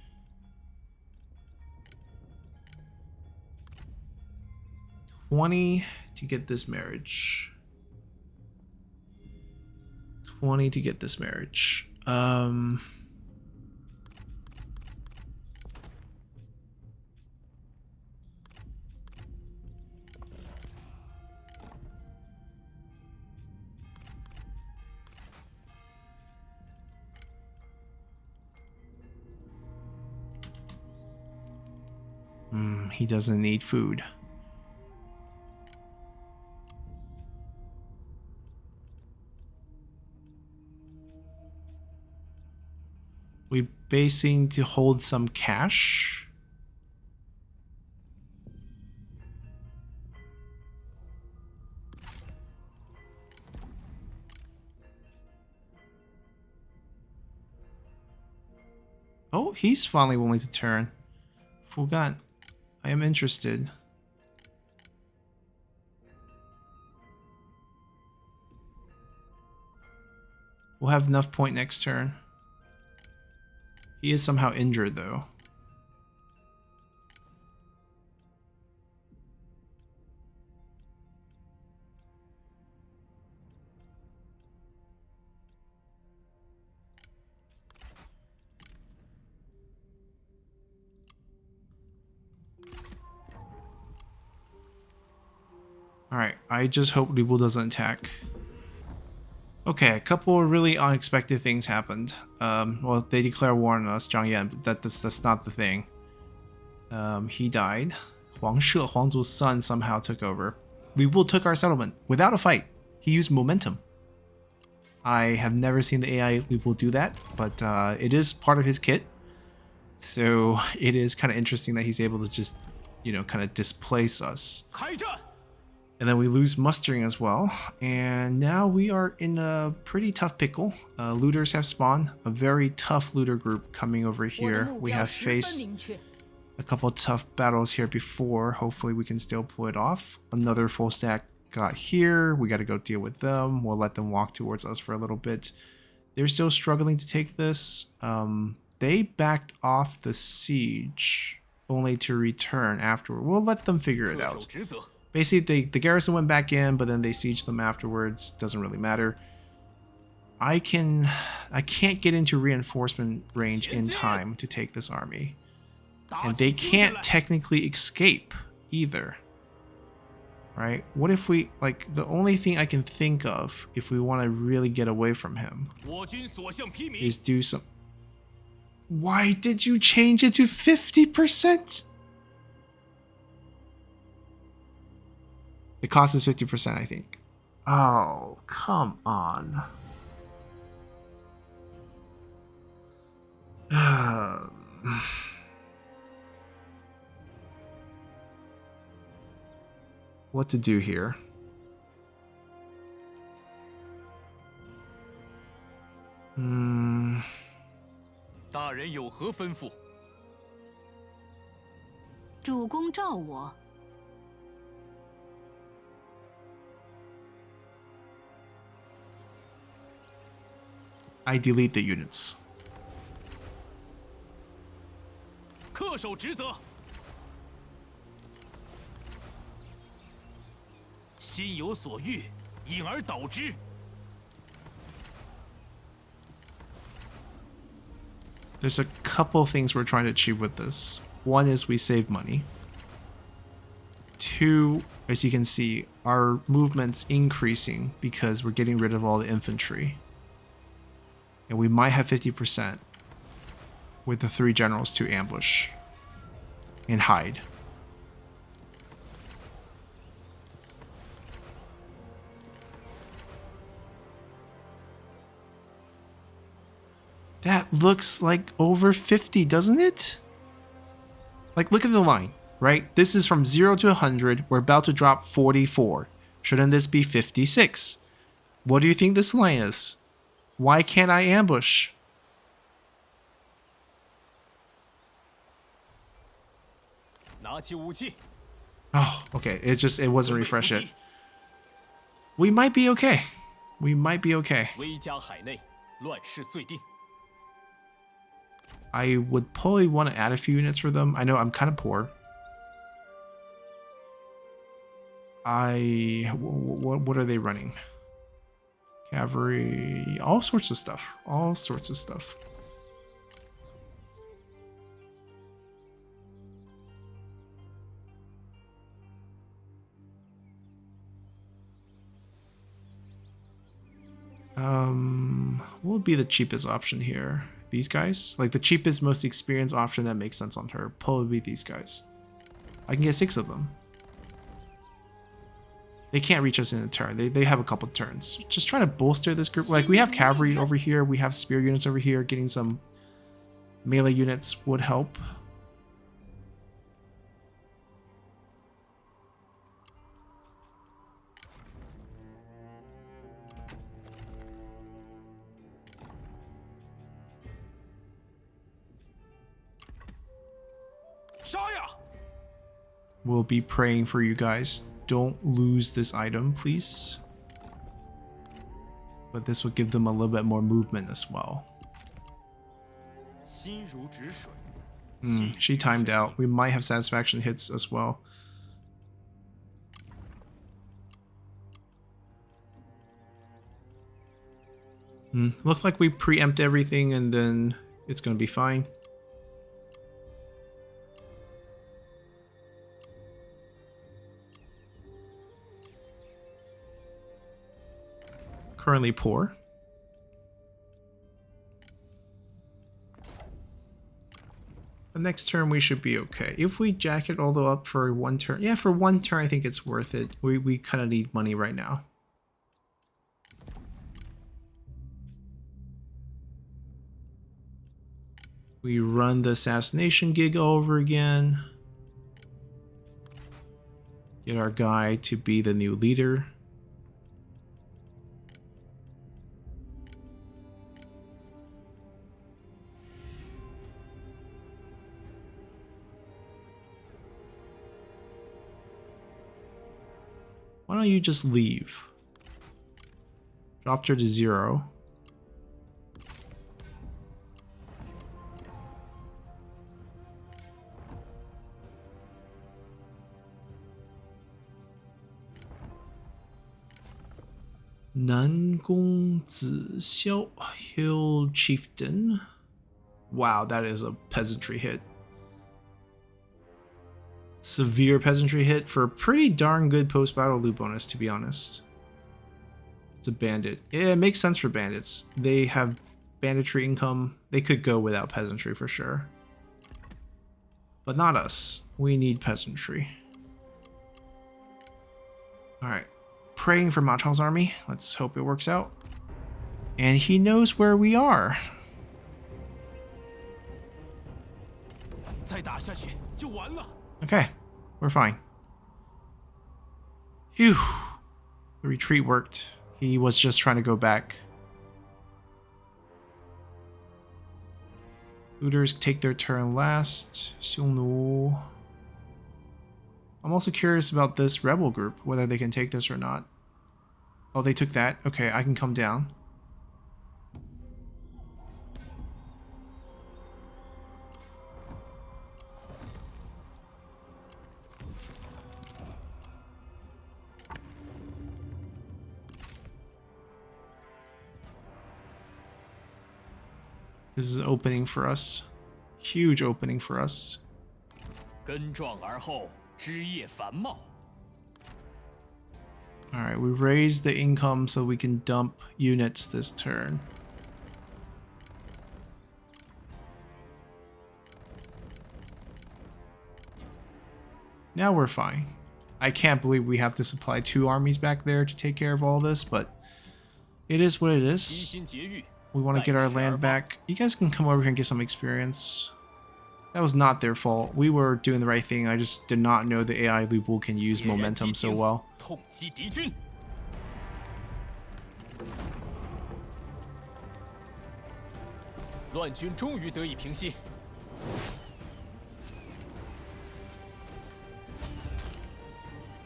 $20 to get this marriage. 20 to get this marriage. He doesn't need food. We basing to hold some cash. Oh, he's finally willing to turn. Forgot. I am interested. We'll have enough point next turn. He is somehow injured, though. Alright, I just hope Libu doesn't attack. Okay, a couple of really unexpected things happened. Well, they declare war on us, Zhang Yan, but that's not the thing. He died. Huang She, Huangzu's son, somehow took over. Libu took our settlement without a fight. He used momentum. I have never seen the AI Libu do that, but it is part of his kit. So it is kind of interesting that he's able to just, you know, kind of displace us. And then we lose mustering as well. And now we are in a pretty tough pickle. Looters have spawned. A very tough looter group coming over here. We have faced a couple of tough battles here before. Hopefully we can still pull it off. Another full stack got here. We got to go deal with them. We'll let them walk towards us for a little bit. They're still struggling to take this. They backed off the siege only to return afterward. We'll let them figure it out. Basically, the garrison went back in, but then they sieged them afterwards. Doesn't really matter. I can't get into reinforcement range in time to take this army. And they can't technically escape either. Right? What if we, like, the only thing I can think of if we want to really get away from him is do some... Why did you change it to 50%? The cost is 50%, I think. Oh, come on. What to do here? Hmm. 大人有何吩咐？主公召我。 I delete the units. 恪守职责。心有所欲，因而导之。There's a couple things we're trying to achieve with this. One is we save money. Two, as you can see, our movement's increasing because we're getting rid of all the infantry. And we might have 50% with the 3 generals to ambush and hide. That looks like over 50, doesn't it? Like, look at the line, right? This is from 0 to 100. We're about to drop 44. Shouldn't this be 56? What do you think this line is? Why can't I ambush? Oh, okay. It wasn't refreshed yet. We might be okay. We might be okay. I would probably want to add a few units for them. I know I'm kind of poor. What are they running? Cavalry, all sorts of stuff. All sorts of stuff. What would be the cheapest option here? These guys? Like the cheapest, most experienced option that makes sense on her. Probably these guys. I can get 6 of them. They can't reach us in a turn. They have a couple turns. Just trying to bolster this group. Like we have cavalry over here. We have spear units over here. Getting some melee units would help. We'll be praying for you guys. Don't lose this item, please. But this will give them a little bit more movement as well. She timed out. We might have satisfaction hits as well. Look like we preempt everything and then it's going to be fine. Currently poor. The next turn we should be okay. If we jack it all the way up for 1 turn. Yeah, for 1 turn I think it's worth it. We kind of need money right now. We run the assassination gig over again. Get our guy to be the new leader. Why don't you just leave? Dropped her to 0. Nangong Zixiao, Hill Chieftain. Wow, that is a peasantry hit. Severe peasantry hit for a pretty darn good post-battle loot bonus, to be honest. It's a bandit. Yeah, it makes sense for bandits. They have banditry income. They could go without peasantry for sure. But not us. We need peasantry. Alright. Praying for Ma Chao's army. Let's hope it works out. And he knows where we are. Okay, we're fine. Phew. The retreat worked. He was just trying to go back. Looters take their turn last. Still no. I'm also curious about this rebel group, whether they can take this or not. Oh, they took that. Okay, I can come down. This is an opening for us. Huge opening for us. 根壮而后，枝叶繁茂。 Alright, we raise the income so we can dump units this turn. Now we're fine. I can't believe we have to supply 2 armies back there to take care of all this, but it is what it 披 is. 心结玉， We want to get our land back. You guys can come over here and get some experience. That was not their fault. We were doing the right thing. I just did not know the AI Lubu can use 野人 momentum 激 so 情 well. 痛击敌军。乱军终于得以平息。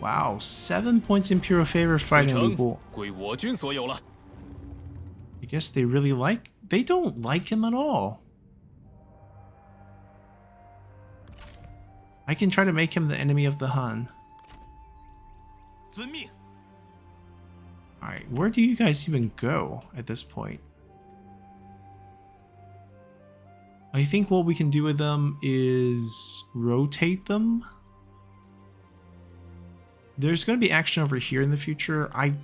Wow, 7 points Imperial favor 此 fighting 城 Lubu. 归我军所有了。 I guess they really like... They don't like him at all. I can try to make him the enemy of the Hun. 遵命。 Alright, where do you guys even go at this point? I think what we can do with them is rotate them. There's going to be action over here in the future. I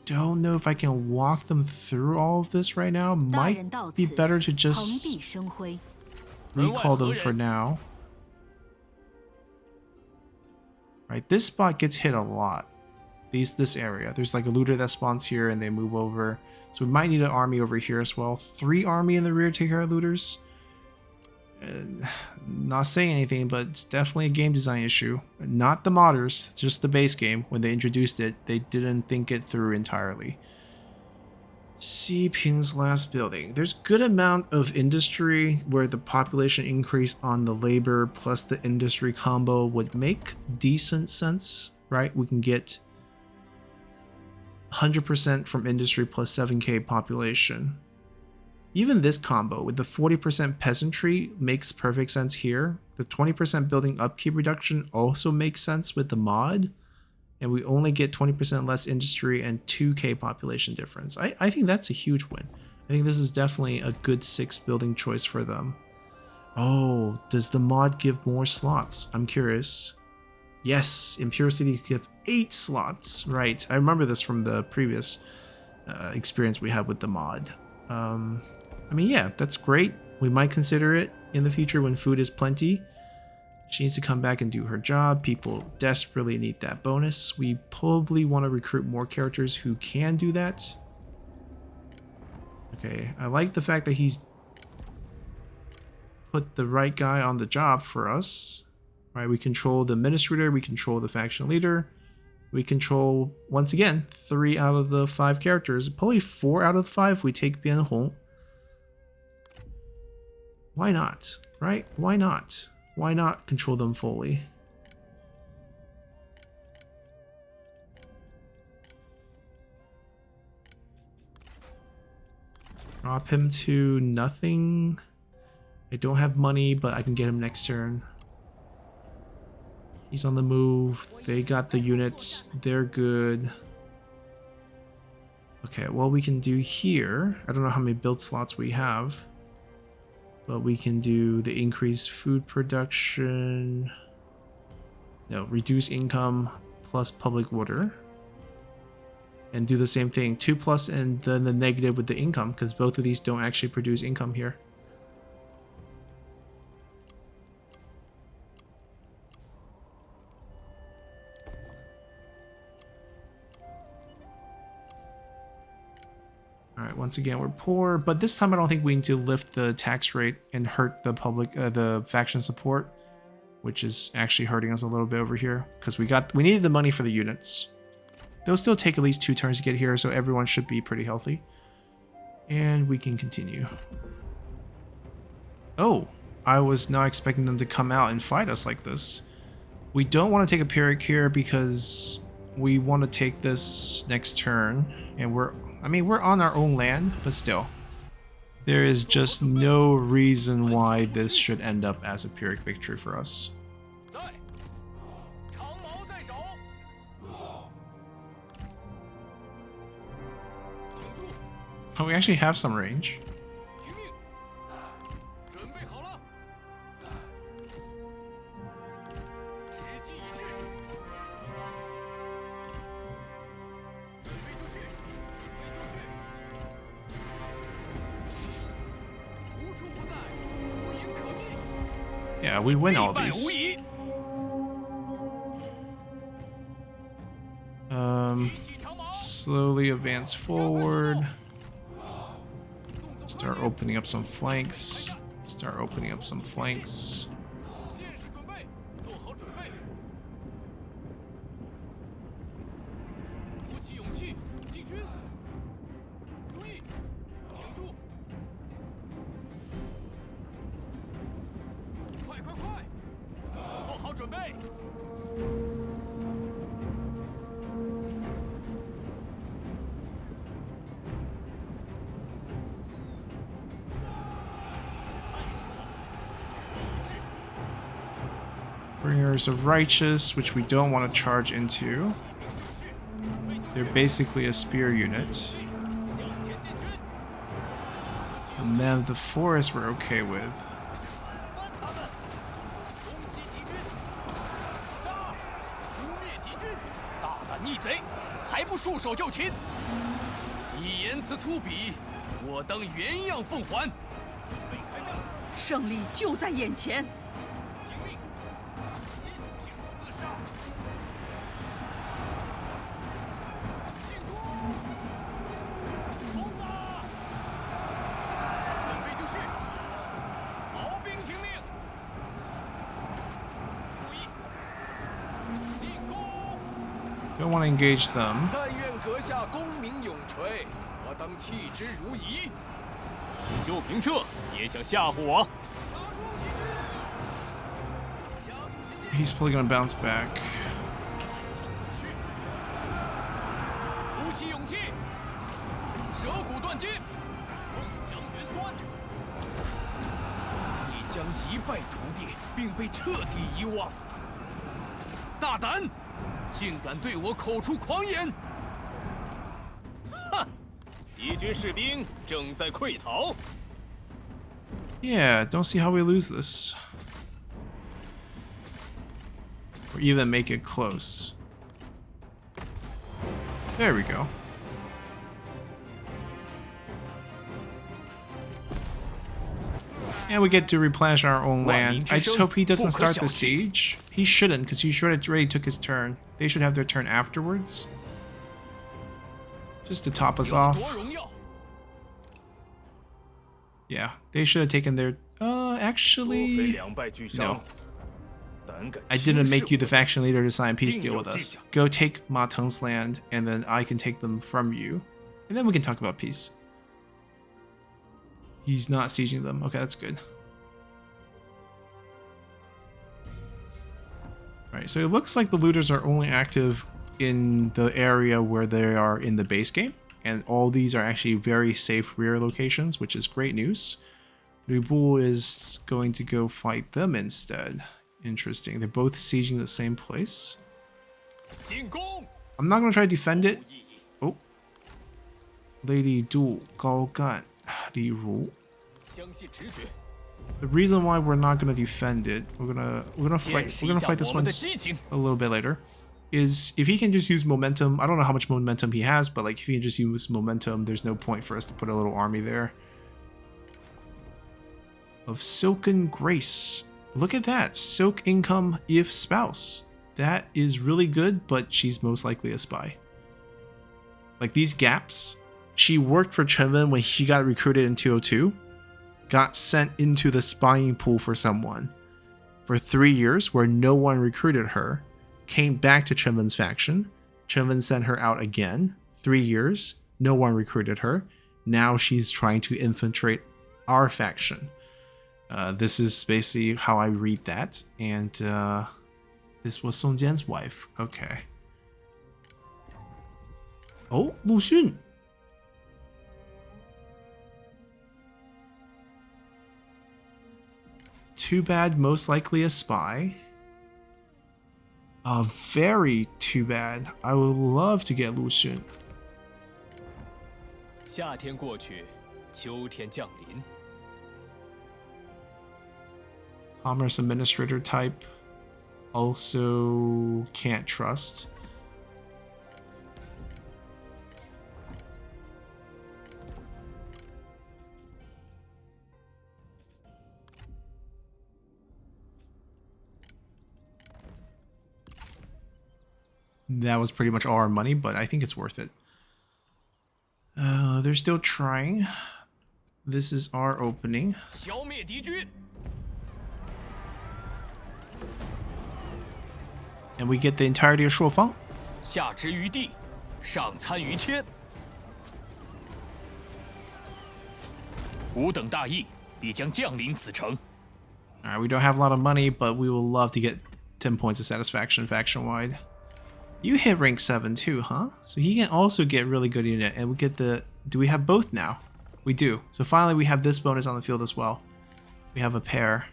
don't know if I can walk them through all of this right now. 大 Might 人到 be 此， better to 蓬 just 荜生辉。 recall them for now. Alright, this spot gets hit a lot. This area. There's like a looter that spawns here and they move over. So we might need an army over here as well. 3 army in the rear to take care of looters. Not saying anything, but it's definitely a game design issue. Not the modders, just the base game. When they introduced it, they didn't think it through entirely. See Ping's last building. There's good amount of industry where the population increase on the labor plus the industry combo would make decent sense, right? We can get 100% from industry plus 7k population. Even this combo with the 40% peasantry makes perfect sense here. The 20% building upkeep reduction also makes sense with the mod. And we only get 20% less industry and 2k population difference. I think that's a huge win. I think this is definitely a good 6 building choice for them. Oh, does the mod give more slots? I'm curious. Yes, Imperial Cities give 8 slots. Right, I remember this from the previous experience we had with the mod. I mean, yeah, that's great. We might consider it in the future when food is plenty. She needs to come back and do her job. People desperately need that bonus. We probably want to recruit more characters who can do that. Okay, I like the fact that he's put the right guy on the job for us. Right, we control the administrator, we control the faction leader. We control, once again, 3 out of the 5 characters. Probably 4 out of 5 we take Bian Hong. Why not? Right? Why not? Why not control them fully? Drop him to nothing. I don't have money, but I can get him next turn. He's on the move. They got the units. They're good. Okay, what we can do here, I don't know how many build slots we have, but we can do the increased food production. No, reduce income plus public order. And do the same thing, 2+ and then the negative with the income, because both of these don't actually produce income here. Alright, once again, we're poor, but this time I don't think we need to lift the tax rate and hurt the public, the faction support, which is actually hurting us a little bit over here, because we needed the money for the units. They'll still take at least 2 turns to get here, so everyone should be pretty healthy. And we can continue. Oh, I was not expecting them to come out and fight us like this. We don't want to take a Pyrrhic here because we want to take this next turn, and we're on our own land, but still. There is just no reason why this should end up as a Pyrrhic victory for us. Oh, we actually have some range. Yeah, we win all 必败无 these. 疑。 Slowly advance forward. Start opening up some flanks. Start opening up some flanks. 剑士准备，做好准备。鼓起勇气，进军。注意，停住。快快快，做好准备。 Bringers of Righteous, which we don't want to charge into. They're basically a spear unit. And then the forest we're okay with. 大胆逆贼，还不束手就擒！你言辞粗鄙，我当原样奉还。胜利就在眼前。 Don't want to engage them. 但愿阁下功名永垂，我当弃之如饴。就凭这也想吓唬我？ He's probably gonna bounce back. 鼓起勇气，舍骨断筋，梦想云端。你将一败涂地，并被彻底遗忘。大胆！ 竟敢对我口出狂言！哼！敌军士兵正在溃逃。Yeah, don't see how we lose this. Or even make it close. There we go. And we get to replenish our own land. I just hope he doesn't start the siege. He shouldn't, because he already took his turn. They should have their turn afterwards. Just to top us off. Yeah, they should have taken their... actually... No. I didn't make you the faction leader to sign a peace deal with us. Go take Ma Teng's land, and then I can take them from you. And then we can talk about peace. He's not sieging them. Okay, that's good. Alright, so it looks like the looters are only active in the area where they are in the base game. And all these are actually very safe rear locations, which is great news. Lu is going to go fight them instead. Interesting. They're both sieging the same place. I'm not going to try to defend it. Oh. Lady Du, Gao Gan, Li Ru. The reason why we're not going to defend it, we're gonna fight this one a little bit later, is if he can just use momentum. I don't know how much momentum he has, but like if he can just use momentum, there's no point for us to put a little army there. Of Silken Grace. Look at that. Silk income if spouse. That is really good, but she's most likely a spy. Like these gaps, she worked for Chenwen when she got recruited in 202. Got sent into the spying pool for someone for 3 years where no one recruited her. Came back to Chenwen's faction. Chenwen sent her out again. 3 years. No one recruited her. Now she's trying to infiltrate our faction. This is basically how I read that. And this was Song Jian's wife. Okay. Oh, Lu Xun. Too bad, most likely a spy. Very too bad. I would love to get Lu Xun. 夏天过去，秋天降临。 Commerce administrator type. Also can't trust. That was pretty much all our money, but I think it's worth it. They're still trying. This is our opening. 消灭敌军。 And we get the entirety of Shuofang. 下之于地，上参于天。吾等大义必将降临此城。 Alright, we don't have a lot of money, but we will love to get 10 points of satisfaction faction-wide. You hit rank 7 too, huh? So he can also get really good unit, and we get the... Do we have both now? We do. So finally we have this bonus on the field as well. We have a pair.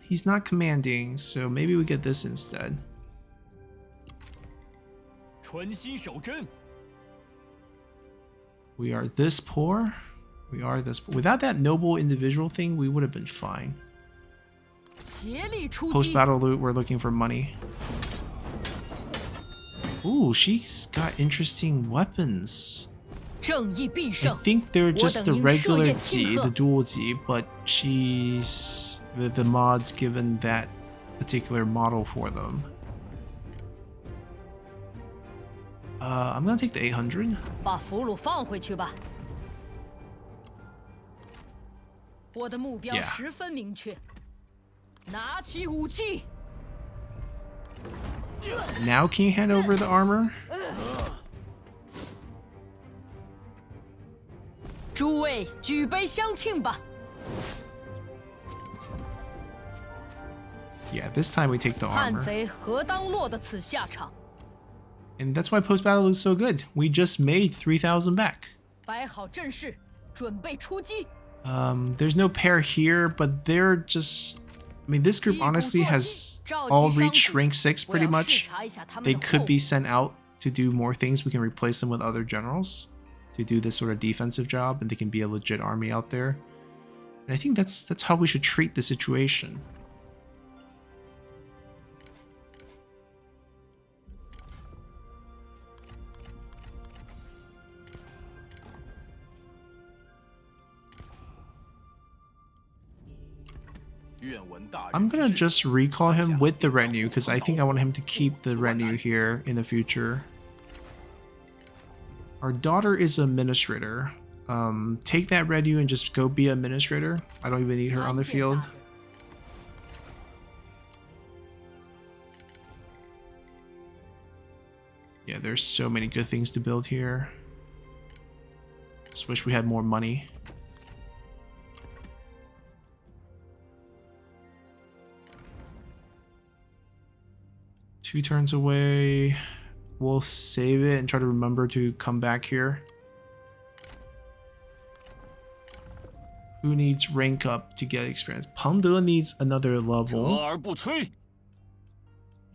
He's not commanding, so maybe we get this instead. 春心守真。 We are this poor. We are this poor. Without that noble individual thing, we would have been fine. 协力出击。 Post-battle loot, we're looking for money. Ooh, she's got interesting weapons. 正义必 I 胜。 think they're just the 我等应 regular 设宴庆 Ji, 贺 the dual Ji, but she's... The mod's given that particular model for them. I'm gonna take the 800. 把俘虏放回去吧。我的目标 Yeah. 十分明确，拿起武器。 Now can you hand over the armor? 诸位举杯相庆吧。 Yeah, this time we take the 叛 armor. 贼何当落得此下场？ And that's why post-battle loot's so good. We just made 3,000 back. 摆好阵势，准备出击。 There's no pair here, but they're just... I mean, this group honestly has all reached rank 6 pretty much. They could be sent out to do more things. We can replace them with other generals to do this sort of defensive job, and they can be a legit army out there. And I think that's how we should treat the situation. I'm gonna just recall him with the retinue because I think I want him to keep the retinue here in the future. Our daughter is administrator. Take that retinue and just go be administrator. I don't even need her on the field. Yeah, there's so many good things to build here. Just wish we had more money. Two turns away. We'll save it and try to remember to come back here. Who needs rank up to get experience? Panda needs another 折 level. 而不摧，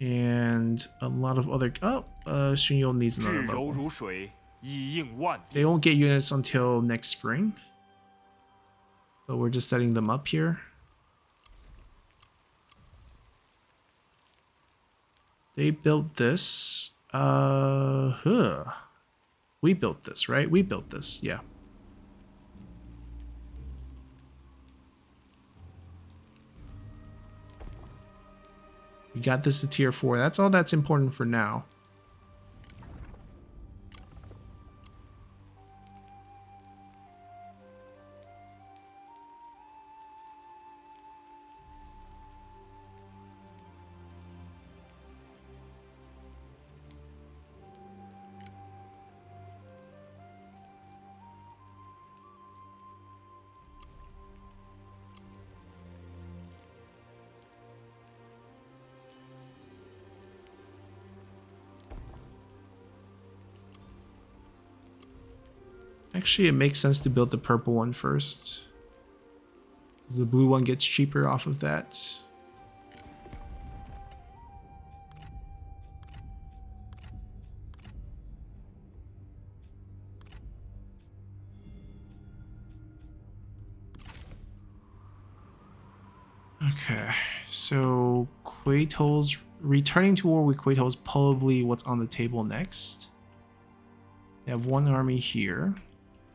And a lot of other... Oh, Xunyou needs 至 another 柔 level. 如水，以应万里。 They won't get units until next spring. But we're just setting them up here. They built this. We built this, right? We built this, yeah. We got this to tier 4. That's all that's important for now. Actually, it makes sense to build the purple one first. The blue one gets cheaper off of that. Okay, so Quaitol's returning to war with Quaitol is probably what's on the table next. They have one army here.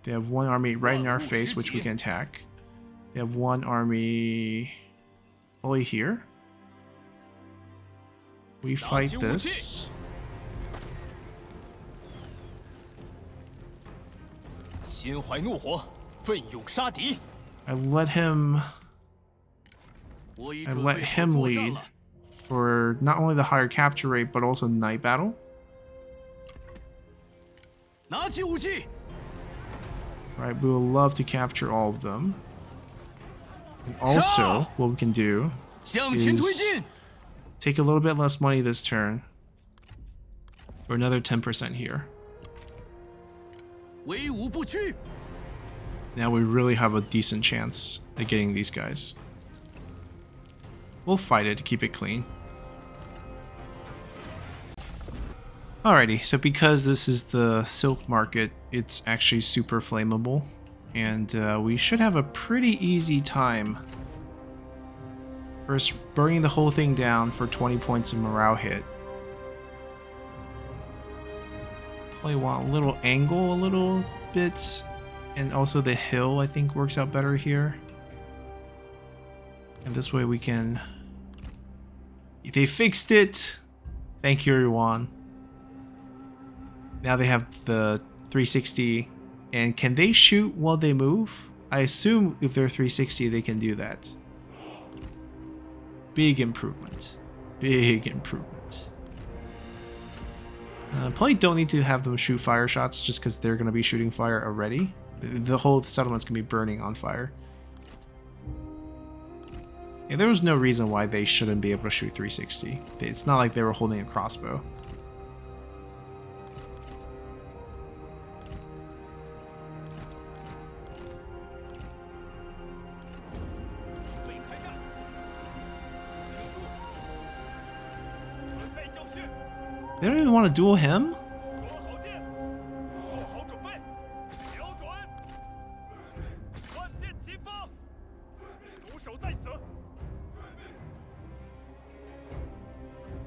They have one army right in our face, which we can attack. They have one army probably here. We fight this. 心怀怒火，奋勇杀敌。 I let him 我已 I 准 let 备好 him 作战 lead 了。 for not only the higher capture rate but also night battle. 拿起武器， Right, we will love to capture all of them. And also, what we can do 向前推 is 进。 take a little bit less money this turn for another 10% here. 威武不屈。 Now we really have a decent chance at getting these guys. We'll fight it to keep it clean. Alrighty, so because this is the silk market, it's actually super flammable. And we should have a pretty easy time. First, burning the whole thing down for 20 points of morale hit. Probably want a little angle a little bit. And also the hill, I think, works out better here. And this way we can... They fixed it! Thank you, everyone. Now they have the 360. And can they shoot while they move? I assume if they're 360, they can do that. Big improvement. Big improvement. Probably don't need to have them shoot fire shots just because they're going to be shooting fire already. The whole settlement's going to be burning on fire. Yeah, there was no reason why they shouldn't be able to shoot 360. It's not like they were holding a crossbow. They don't even want to duel him?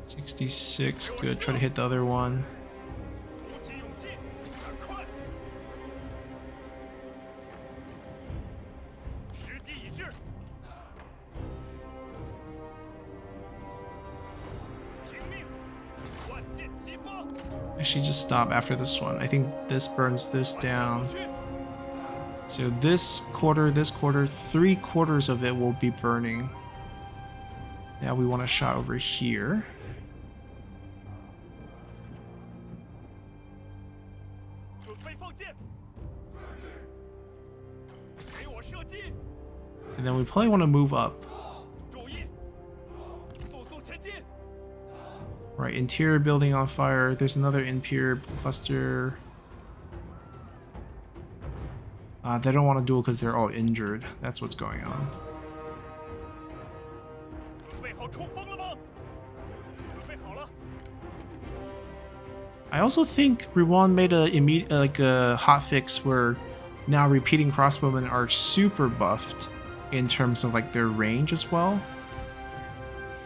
$66, good. Try to hit the other one. Actually, just stop after this one. I think this burns this down. So this quarter, 3/4 of it will be burning. Now we want a shot over here. And then we probably want to move up. Right, interior building on fire. There's another interior cluster. They don't want to duel because they're all injured. That's what's going on. I also think Revamped made a hotfix where now repeating crossbowmen are super buffed in terms of like their range as well.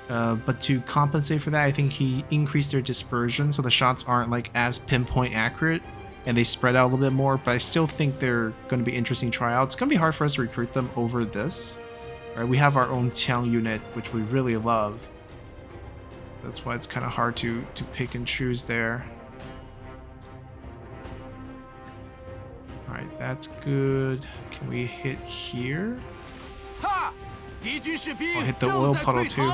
But to compensate for that, I think he increased their dispersion so the shots aren't like as pinpoint accurate and they spread out a little bit more, but I still think they're going to be interesting to try out. It's going to be hard for us to recruit them over this. Right? We have our own town unit, which we really love. That's why it's kind of hard to pick and choose there. Alright, that's good. Can we hit here? I'll hit the oil puddle too.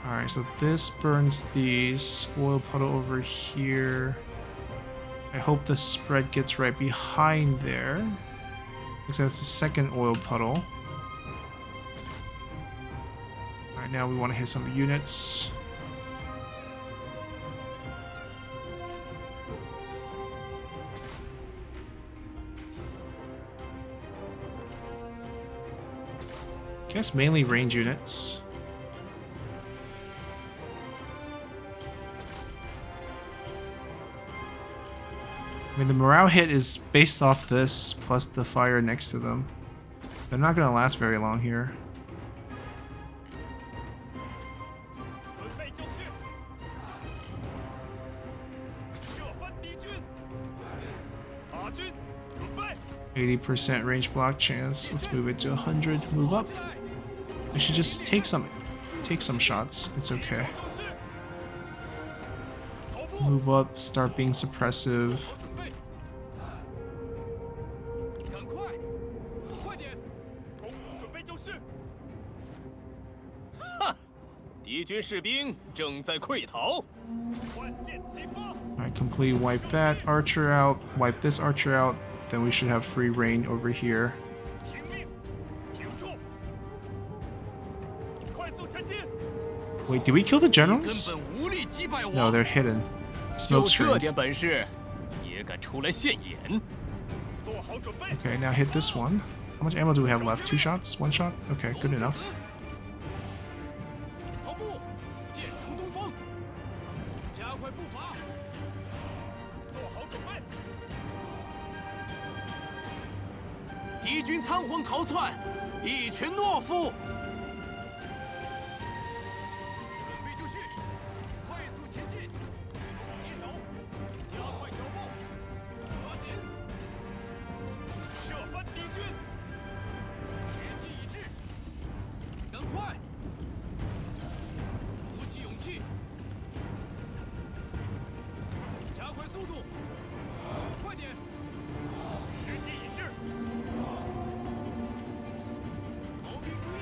Alright, so this burns these. Oil puddle over here. I hope the spread gets right behind there. Because that's the second oil puddle. Alright, now we want to hit some units. I guess mainly range units. I mean, the morale hit is based off this, plus the fire next to them. They're not going to last very long here. %range block chance. Let's move it to 100. Move up. I should just take some. take some shots. It's okay. Move up, start being suppressive. 赶快，快点！公路准备就绪。哈！敌军士兵正在溃逃。关键启发。 Alright, completely wipe that archer out, wipe this archer out, then we should have free reign over here. 听命，挺住！快速前进！ Wait, did we kill the 根 generals? 本无力击败我。 No, they're hidden. 就 Smoke 这 screen. 点本事，也敢出来现眼？做好准备。 Okay, now hit this one. How much ammo do we have left? 2 shots? 1 shot? Okay, good enough. 跑步，剑出东风，加快步伐。做好准备。敌军仓皇逃窜，一群懦夫。准备就绪，快速前进，携手，加快脚步，抓紧，射翻敌军，士气已至，赶快，鼓起勇气，加快速度，快点，时机已至。 毛兵注意，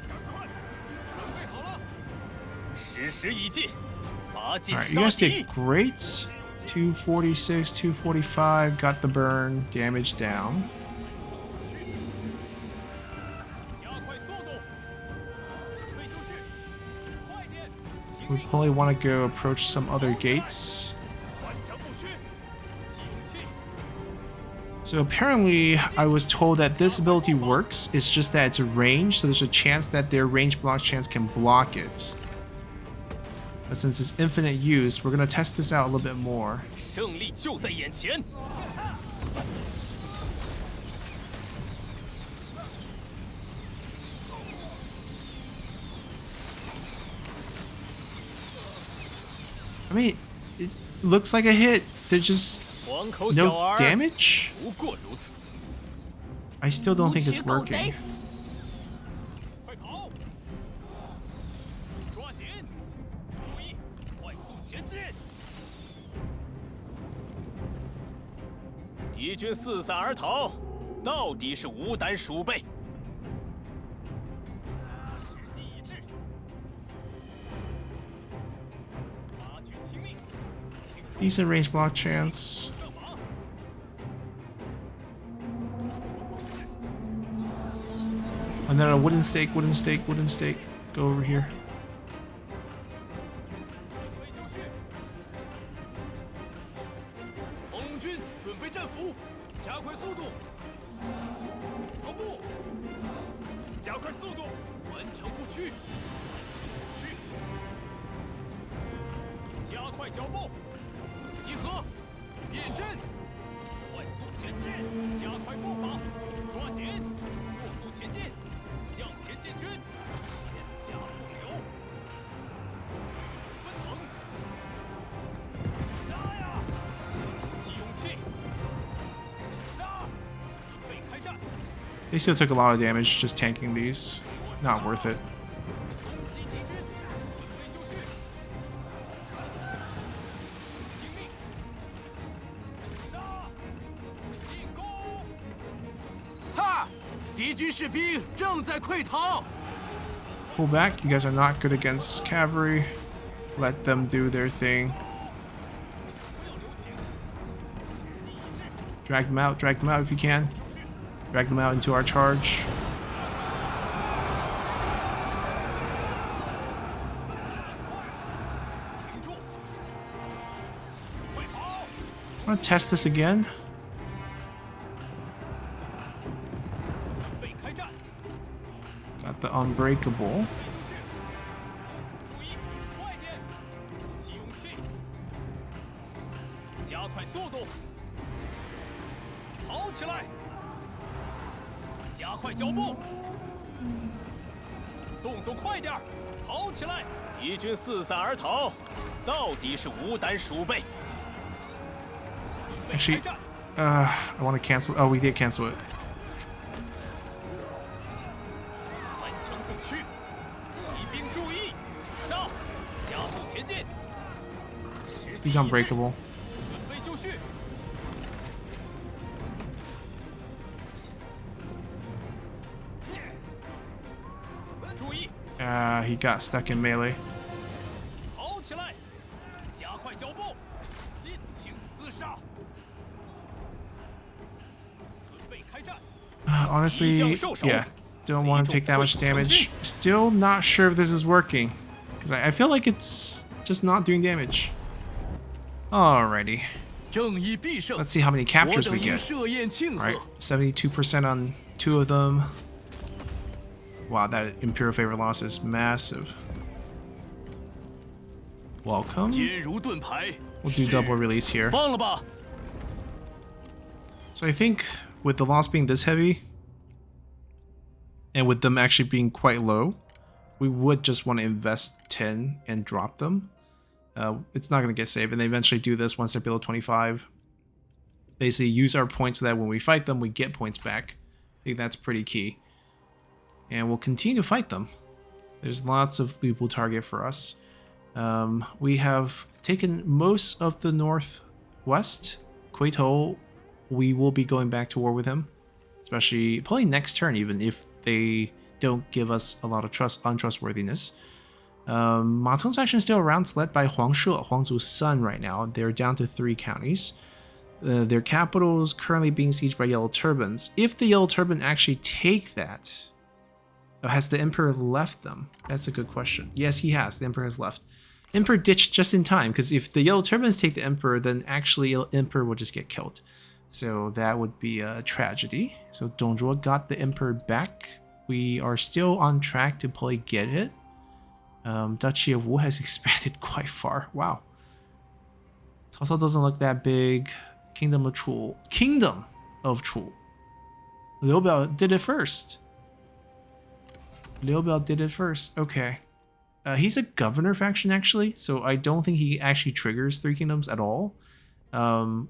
赶快，准备好了，时时已尽，拔剑 Alright, you 杀 guys 敌 did。great. 246, 245, got the burn, damage down. 加快速度，准备就绪，快点， We probably want to go approach some other gates. 顽强不屈，鼓起勇气。 So apparently, I was told that this ability works. It's just that it's a range, so there's a chance that their range block chance can block it. But since it's infinite use, we're gonna test this out a little bit more. 胜利就在眼前。 I mean, it looks like a hit. There's just 黄口小 no 儿， damage. 不过如此。 I still don't think it's 无耻狗贼。 working. 快跑！抓紧！注意，快速前进！敌军四散而逃，到底是无胆鼠辈。时机已至，八军听命， Decent range block chance. 上马！ And then a wooden stake, wooden stake, wooden stake. Go over here. 准备就绪。红军准备战俘，加快速度。跑步，加快速度，顽强不屈，顽强不屈。加快脚步，集合，变阵，快速前进，加快步伐，抓紧，速速前进，向前进军，天下不留。奔腾，杀呀！鼓起勇气，杀！准备开战， They still took a lot of damage just tanking these. Not worth it. 攻击敌军，准备就绪。听命，杀！进攻！哈！敌军士兵正在溃逃。 Pull back. You guys are not good against cavalry. Let them do their thing. 不要留情，时机已至。 Drag them out. Drag them out if you can. Drag them out into our charge. 停住！快跑！ I'm gonna test this again. 准备开战！ Got the unbreakable. 注意，快点！鼓起勇气，加快速度，跑起来！加快脚步，动作快点儿，跑起来！敌军四散而逃，到底是无胆鼠辈。准备开 Actually, 战！ I want to cancel. Oh, we did cancel it. 顽强不屈，兵注意，上，加速前进。时机 He's 已至 unbreakable. 准备就绪。注意， He got stuck in melee. 跑起来，加快脚步，尽情厮杀。准备开战。 Honestly, yeah, don't want to take that much damage. Still not sure if this is working, because I feel like it's just not doing damage. Alrighty, 正义必胜。 let's see how many captures 我 we 等您 get. 设宴庆贺。 Alright, 72% on 2 of them. Wow, that Imperial favor loss is massive. Welcome. 坚如盾牌。 We'll do 是 double release here. 放了吧。 So I think with the loss being this heavy, and with them actually being quite low, we would just want to invest 10 and drop them. It's not going to get saved, and they eventually do this once they're below 25. Basically use our points so that when we fight them, we get points back. I think that's pretty key. And we'll continue to fight them. There's lots of people target for us. We have taken most of the northwest. Quito, we will be going back to war with him. Especially probably next turn, even if they don't give us a lot of untrustworthiness. Ma Teng's faction is still around. It's led by Huang She, Huangzu's son right now. They're down to 3 counties. Their capital is currently being sieged by Yellow Turbans. If the Yellow Turban actually take that, has the Emperor left them? That's a good question. Yes, he has. The Emperor has left. Emperor ditched just in time, because if the Yellow Turbans take the Emperor, then actually Emperor will just get killed. So that would be a tragedy. So Dongzhuo got the Emperor back. We are still on track to probably get it. Duchy of Wu has expanded quite far. Wow. It also doesn't look that big. Kingdom of Chu. Kingdom of Chu. Liu Biao did it first. Liu Biao did it first. Okay. He's a governor faction actually, so I don't think he actually triggers 3 kingdoms at all.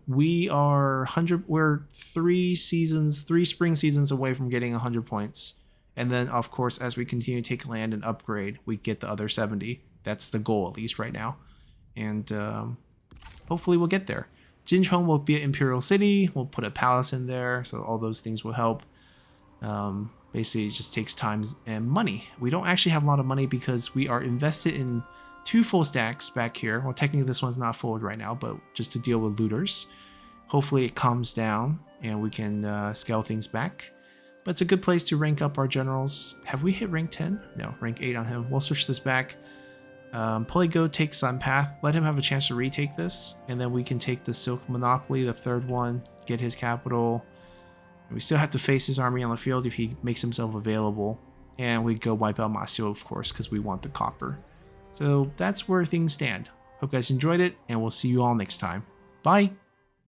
We are 100. We're 3 spring seasons away from getting 100 points, and then of course as we continue to take land and upgrade, we get the other 70. That's the goal at least right now, and hopefully we'll get there. Jincheng will be an imperial city. We'll put a palace in there, so all those things will help. Basically, it just takes time and money. We don't actually have a lot of money because we are invested in 2 full stacks back here. Well, technically this one's not full right now, but just to deal with looters. Hopefully it calms down and we can scale things back. But it's a good place to rank up our generals. Have we hit rank 10? No, rank 8 on him. We'll switch this back. Probably go take Sun Path. Let him have a chance to retake this. And then we can take the Silk Monopoly, the 3rd one, get his capital. We still have to face his army on the field if he makes himself available. And we go wipe out Ma Xiu, of course, because we want the copper. So that's where things stand. Hope you guys enjoyed it, and we'll see you all next time. Bye!